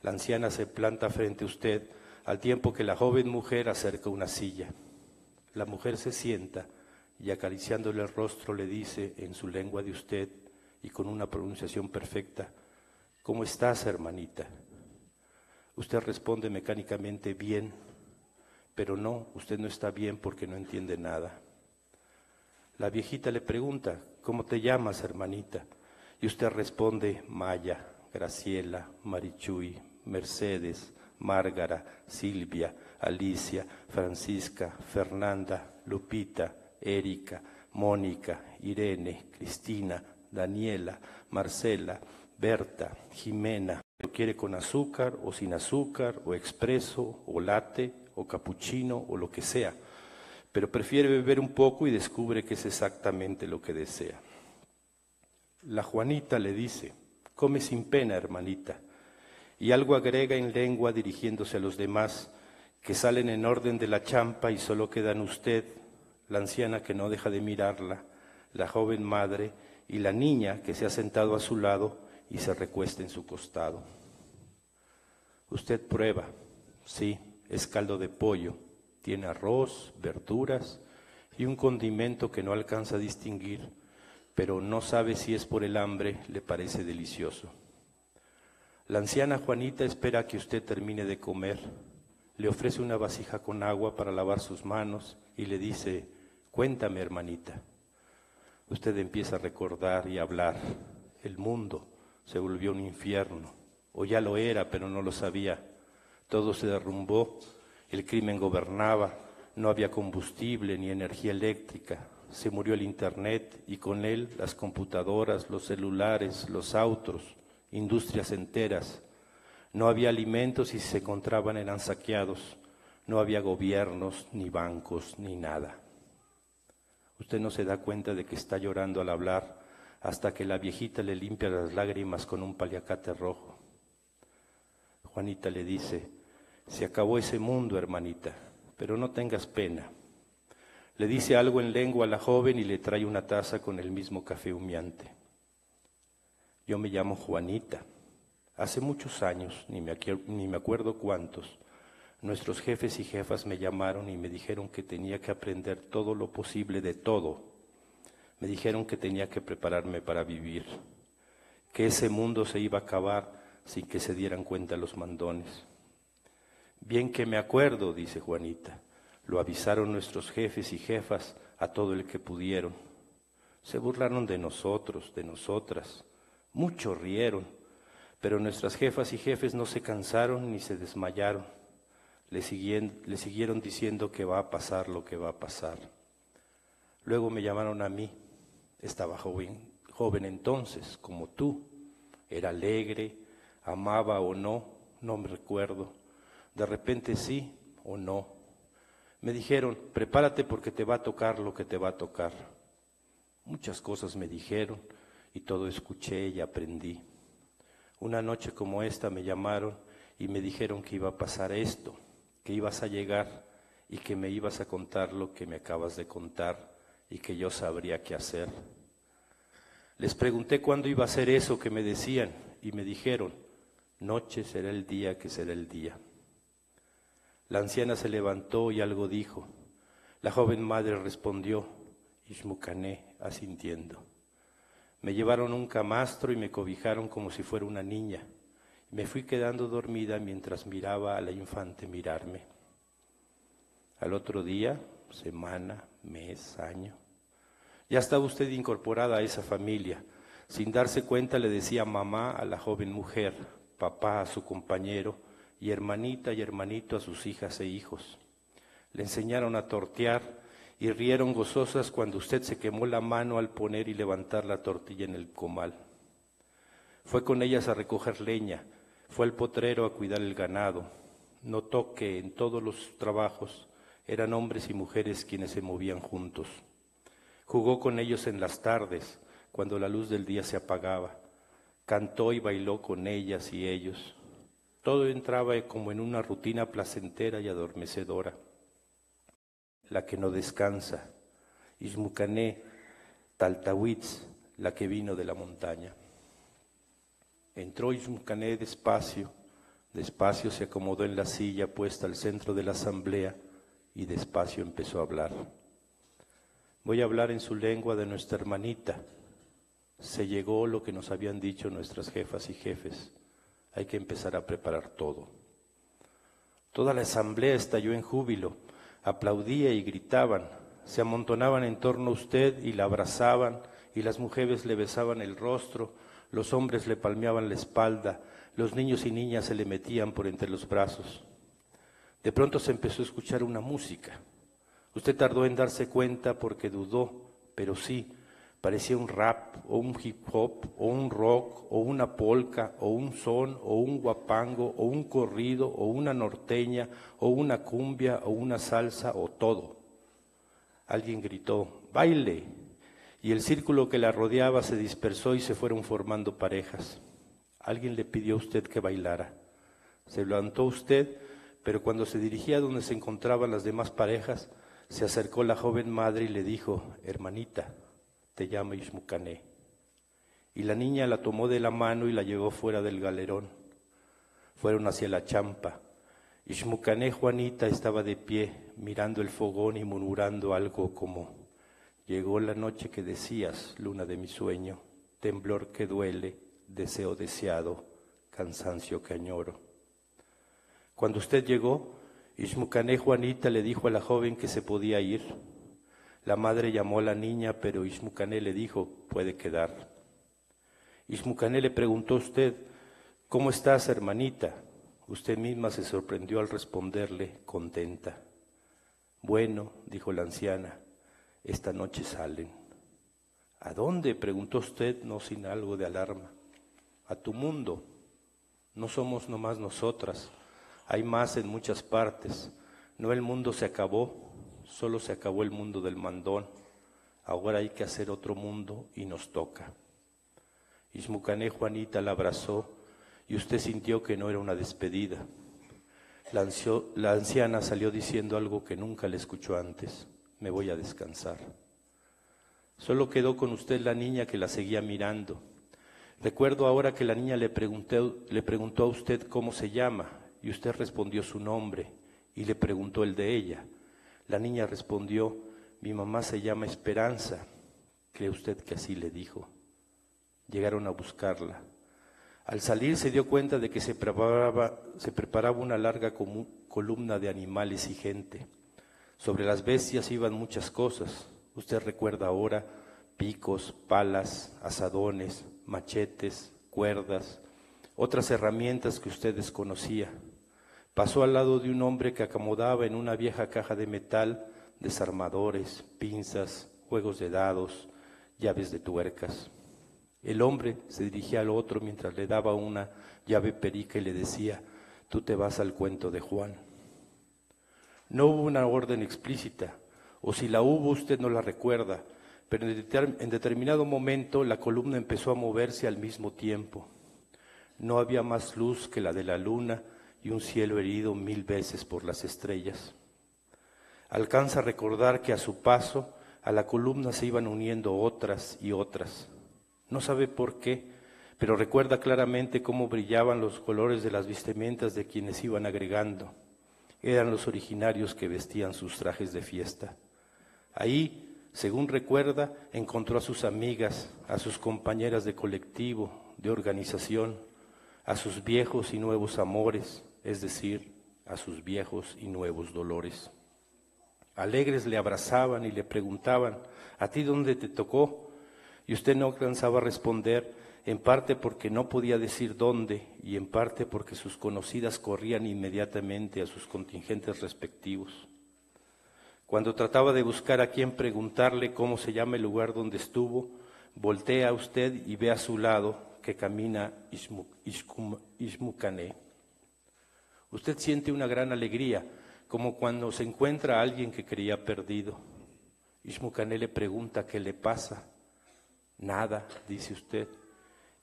La anciana se planta frente a usted al tiempo que la joven mujer acerca una silla. La mujer se sienta y acariciándole el rostro le dice en su lengua de usted y con una pronunciación perfecta, ¿cómo estás, hermanita? Usted responde mecánicamente, bien, pero no, usted no está bien porque no entiende nada. La viejita le pregunta, ¿cómo te llamas, hermanita? Y usted responde, Maya, Graciela, Marichuy, Mercedes, Márgara, Silvia, Alicia, Francisca, Fernanda, Lupita, Erika, Mónica, Irene, Cristina, Daniela, Marcela, Berta, Jimena. ¿Lo quiere con azúcar o sin azúcar, o expreso, o latte, o capuchino, o lo que sea? Pero prefiere beber un poco y descubre que es exactamente lo que desea. La Juanita le dice, come sin pena, hermanita. Y algo agrega en lengua dirigiéndose a los demás, que salen en orden de la champa y solo quedan usted, la anciana que no deja de mirarla, la joven madre y la niña que se ha sentado a su lado y se recuesta en su costado. Usted prueba, sí, es caldo de pollo, tiene arroz, verduras y un condimento que no alcanza a distinguir, pero no sabe si es por el hambre, le parece delicioso. La anciana Juanita espera a que usted termine de comer, le ofrece una vasija con agua para lavar sus manos y le dice, cuéntame, hermanita. Usted empieza a recordar y a hablar. El mundo se volvió un infierno, o ya lo era, pero no lo sabía. Todo se derrumbó, el crimen gobernaba, no había combustible ni energía eléctrica. Se murió el internet y con él las computadoras, los celulares, los autos, industrias enteras. No había alimentos y si se encontraban eran saqueados. No había gobiernos, ni bancos, ni nada. Usted no se da cuenta de que está llorando al hablar hasta que la viejita le limpia las lágrimas con un paliacate rojo. Juanita le dice, se acabó ese mundo, hermanita, pero no tengas pena. Le dice algo en lengua a la joven y le trae una taza con el mismo café humeante. Yo me llamo Juanita. Hace muchos años, ni me acuerdo cuántos, nuestros jefes y jefas me llamaron y me dijeron que tenía que aprender todo lo posible de todo. Me dijeron que tenía que prepararme para vivir, que ese mundo se iba a acabar sin que se dieran cuenta los mandones. Bien que me acuerdo, dice Juanita, lo avisaron nuestros jefes y jefas a todo el que pudieron. Se burlaron de nosotros, de nosotras, mucho rieron, pero nuestras jefas y jefes no se cansaron ni se desmayaron. Le siguieron diciendo que va a pasar lo que va a pasar. Luego me llamaron a mí. Estaba joven entonces, como tú. Era alegre, amaba o no me recuerdo. De repente sí o no. Me dijeron, prepárate porque te va a tocar lo que te va a tocar. Muchas cosas me dijeron y todo escuché y aprendí. Una noche como esta me llamaron y me dijeron que iba a pasar esto, que ibas a llegar y que me ibas a contar lo que me acabas de contar y que yo sabría qué hacer. Les pregunté cuándo iba a ser eso que me decían y me dijeron, noche será el día que será el día. La anciana se levantó y algo dijo. La joven madre respondió, Ixmucané, asintiendo. Me llevaron un camastro y me cobijaron como si fuera una niña. Me fui quedando dormida mientras miraba a la infante mirarme. Al otro día, semana, mes, año, ya estaba usted incorporada a esa familia. Sin darse cuenta le decía mamá a la joven mujer, papá a su compañero y hermanita y hermanito a sus hijas e hijos. Le enseñaron a tortear y rieron gozosas cuando usted se quemó la mano al poner y levantar la tortilla en el comal. Fue con ellas a recoger leña, fue al potrero a cuidar el ganado. Notó que en todos los trabajos eran hombres y mujeres quienes se movían juntos. Jugó con ellos en las tardes, cuando la luz del día se apagaba. Cantó y bailó con ellas y ellos. Todo entraba como en una rutina placentera y adormecedora. La que no descansa, Ixmucané, Taltawitz, la que vino de la montaña. Entró Ixmucané despacio, despacio se acomodó en la silla puesta al centro de la asamblea y despacio empezó a hablar. Voy a hablar en su lengua de nuestra hermanita. Se llegó lo que nos habían dicho nuestras jefas y jefes. Hay que empezar a preparar todo. Toda la asamblea estalló en júbilo, aplaudía y gritaban, se amontonaban en torno a usted y la abrazaban, y las mujeres le besaban el rostro, los hombres le palmeaban la espalda, los niños y niñas se le metían por entre los brazos. De pronto se empezó a escuchar una música. Usted tardó en darse cuenta porque dudó, pero sí, parecía un rap, o un hip hop, o un rock, o una polka, o un son, o un guapango, o un corrido, o una norteña, o una cumbia, o una salsa, o todo. Alguien gritó, ¡baile! Y el círculo que la rodeaba se dispersó y se fueron formando parejas. Alguien le pidió a usted que bailara. Se levantó usted, pero cuando se dirigía a donde se encontraban las demás parejas, se acercó la joven madre y le dijo, hermanita, te llamo Ixmucané. Y la niña la tomó de la mano y la llevó fuera del galerón. Fueron hacia la champa. Ixmucané Juanita estaba de pie, mirando el fogón y murmurando algo como, llegó la noche que decías, luna de mi sueño, temblor que duele, deseo deseado, cansancio que añoro. Cuando usted llegó, Ixmucané Juanita le dijo a la joven que se podía ir. La madre llamó a la niña, pero Ixmucané le dijo, puede quedar. Ixmucané le preguntó a usted, ¿cómo estás, hermanita? Usted misma se sorprendió al responderle, contenta. Bueno, dijo la anciana, esta noche salen. ¿A dónde? Preguntó usted, no sin algo de alarma. A tu mundo. No somos nomás nosotras. Hay más en muchas partes. No el mundo se acabó, solo se acabó el mundo del mandón. Ahora hay que hacer otro mundo y nos toca. Ixmucané Juanita la abrazó y usted sintió que no era una despedida. La anciana salió diciendo algo que nunca le escuchó antes. me voy a descansar. Solo quedó con usted la niña que la seguía mirando. Recuerdo ahora que la niña le preguntó a usted cómo se llama, y usted respondió su nombre, y le preguntó el de ella. La niña respondió, mi mamá se llama Esperanza. ¿Cree usted que así le dijo? Llegaron a buscarla. Al salir se dio cuenta de que se preparaba una larga columna de animales y gente. Sobre las bestias iban muchas cosas. Usted recuerda ahora picos, palas, azadones, machetes, cuerdas, otras herramientas que usted desconocía. Pasó al lado de un hombre que acomodaba en una vieja caja de metal desarmadores, pinzas, juegos de dados, llaves de tuercas. El hombre se dirigía al otro mientras le daba una llave perica y le decía, tú te vas al cuento de Juan. No hubo una orden explícita, o si la hubo usted no la recuerda, pero en determinado momento la columna empezó a moverse al mismo tiempo. No había más luz que la de la luna y un cielo herido 1000 veces por las estrellas. Alcanza a recordar que a su paso a la columna se iban uniendo otras y otras. No sabe por qué, pero recuerda claramente cómo brillaban los colores de las vestimentas de quienes iban agregando. Eran los originarios que vestían sus trajes de fiesta. Ahí, según recuerda, encontró a sus amigas, a sus compañeras de colectivo, de organización, a sus viejos y nuevos amores, es decir, a sus viejos y nuevos dolores. Alegres le abrazaban y le preguntaban, ¿a ti dónde te tocó? Y usted no alcanzaba a responder, en parte porque no podía decir dónde y en parte porque sus conocidas corrían inmediatamente a sus contingentes respectivos. Cuando trataba de buscar a quién preguntarle cómo se llama el lugar donde estuvo, voltea a usted y ve a su lado que camina Ixmucané. Usted siente una gran alegría, como cuando se encuentra a alguien que creía perdido. Ixmucané le pregunta qué le pasa. Nada, dice usted.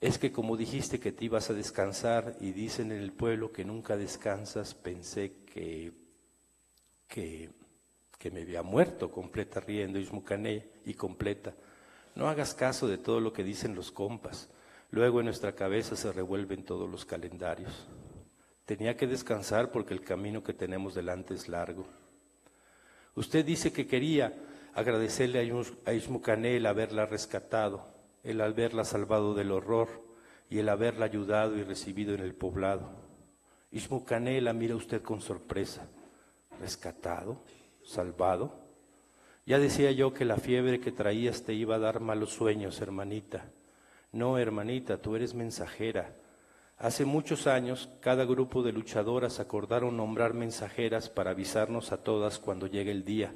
Es que como dijiste que te ibas a descansar y dicen en el pueblo que nunca descansas, pensé que me había muerto, completa riendo Ixmucané y completa. No hagas caso de todo lo que dicen los compas. Luego en nuestra cabeza se revuelven todos los calendarios. Tenía que descansar porque el camino que tenemos delante es largo. Usted dice que quería agradecerle a Ixmucané el haberla rescatado, el haberla salvado del horror y el haberla ayudado y recibido en el poblado. Ixmucané la mira usted con sorpresa. ¿Rescatado? ¿Salvado? Ya decía yo que la fiebre que traías te iba a dar malos sueños, hermanita. No, hermanita, tú eres mensajera. Hace muchos años, cada grupo de luchadoras acordaron nombrar mensajeras para avisarnos a todas cuando llegue el día.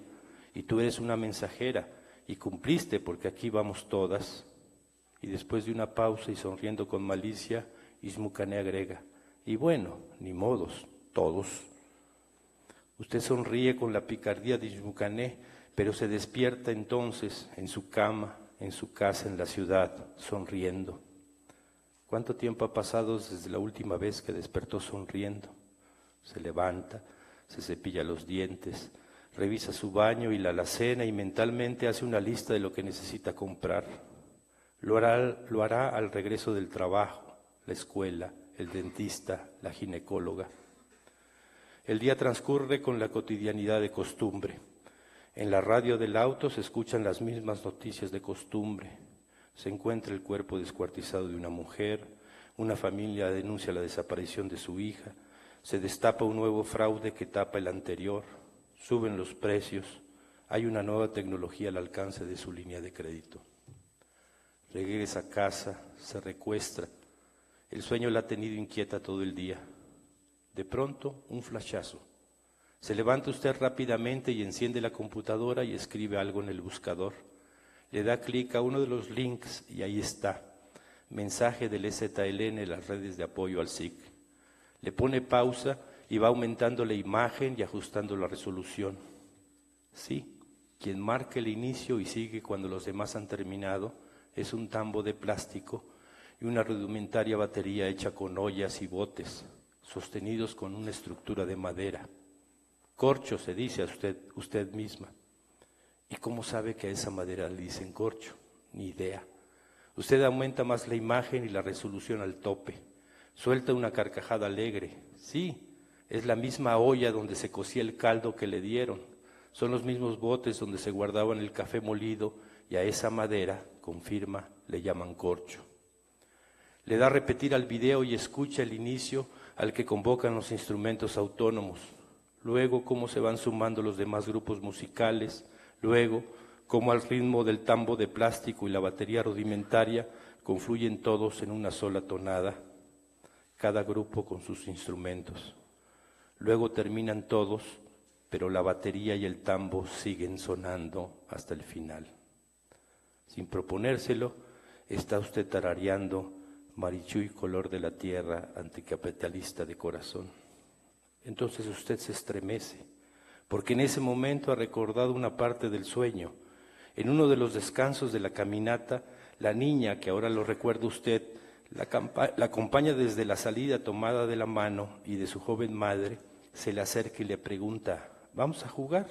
Y tú eres una mensajera, y cumpliste porque aquí vamos todas. Y después de una pausa y sonriendo con malicia, Ixmucané agrega, y bueno, ni modos, todos. Usted sonríe con la picardía de Ixmucané, pero se despierta entonces en su cama, en su casa, en la ciudad, sonriendo. ¿Cuánto tiempo ha pasado desde la última vez que despertó sonriendo? Se levanta, se cepilla los dientes, revisa su baño y la alacena y mentalmente hace una lista de lo que necesita comprar. Lo hará al regreso del trabajo, la escuela, el dentista, la ginecóloga. El día transcurre con la cotidianidad de costumbre. En la radio del auto se escuchan las mismas noticias de costumbre. Se encuentra el cuerpo descuartizado de una mujer, una familia denuncia la desaparición de su hija, se destapa un nuevo fraude que tapa el anterior, suben los precios, hay una nueva tecnología al alcance de su línea de crédito. Regresa a casa, se recuesta, el sueño la ha tenido inquieta todo el día. De pronto, un flashazo. Se levanta usted rápidamente y enciende la computadora y escribe algo en el buscador. Le da clic a uno de los links y ahí está, mensaje del EZLN en las redes de apoyo al SIC. Le pone pausa y va aumentando la imagen y ajustando la resolución. Sí, quien marca el inicio y sigue cuando los demás han terminado es un tambo de plástico y una rudimentaria batería hecha con ollas y botes, sostenidos con una estructura de madera. Corcho, se dice a usted misma. ¿Y cómo sabe que a esa madera le dicen corcho? Ni idea. Usted aumenta más la imagen y la resolución al tope. Suelta una carcajada alegre. Sí, es la misma olla donde se cocía el caldo que le dieron. Son los mismos botes donde se guardaban el café molido y a esa madera, confirma, le llaman corcho. Le da a repetir al video y escucha el inicio al que convocan los instrumentos autónomos. Luego cómo se van sumando los demás grupos musicales. Luego cómo al ritmo del tambo de plástico y la batería rudimentaria confluyen todos en una sola tonada, cada grupo con sus instrumentos. Luego terminan todos, pero la batería y el tambo siguen sonando hasta el final. Sin proponérselo, está usted tarareando Marichuy, color de la tierra, anticapitalista de corazón. Entonces usted se estremece, porque en ese momento ha recordado una parte del sueño. En uno de los descansos de la caminata, la niña, que ahora lo recuerda usted, la acompaña desde la salida tomada de la mano y de su joven madre, se le acerca y le pregunta, ¿vamos a jugar?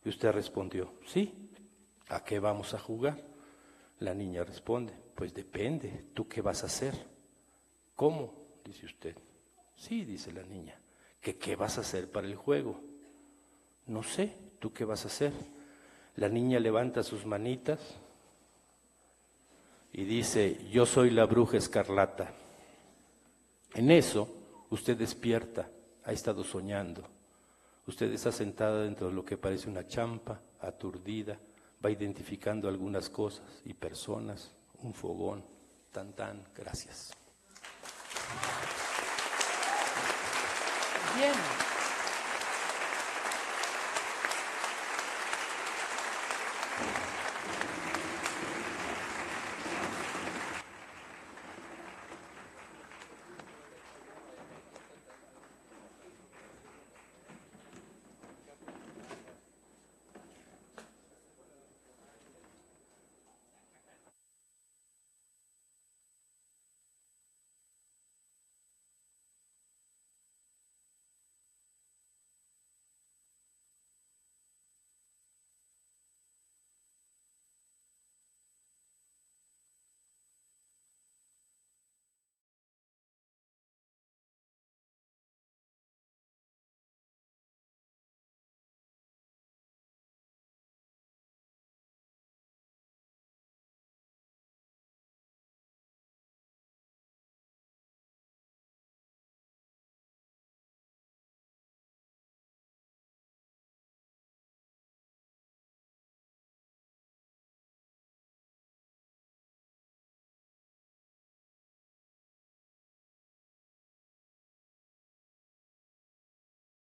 Y usted respondió, sí. ¿A qué vamos a jugar? La niña responde, pues depende, ¿tú qué vas a hacer? ¿Cómo? Dice usted. Sí, dice la niña. ¿Qué vas a hacer para el juego? No sé, ¿tú qué vas a hacer? La niña levanta sus manitas y dice, yo soy la bruja escarlata. En eso, usted despierta, ha estado soñando. Usted está sentada dentro de lo que parece una champa, aturdida, va identificando algunas cosas y personas, un fogón, gracias.
Bien.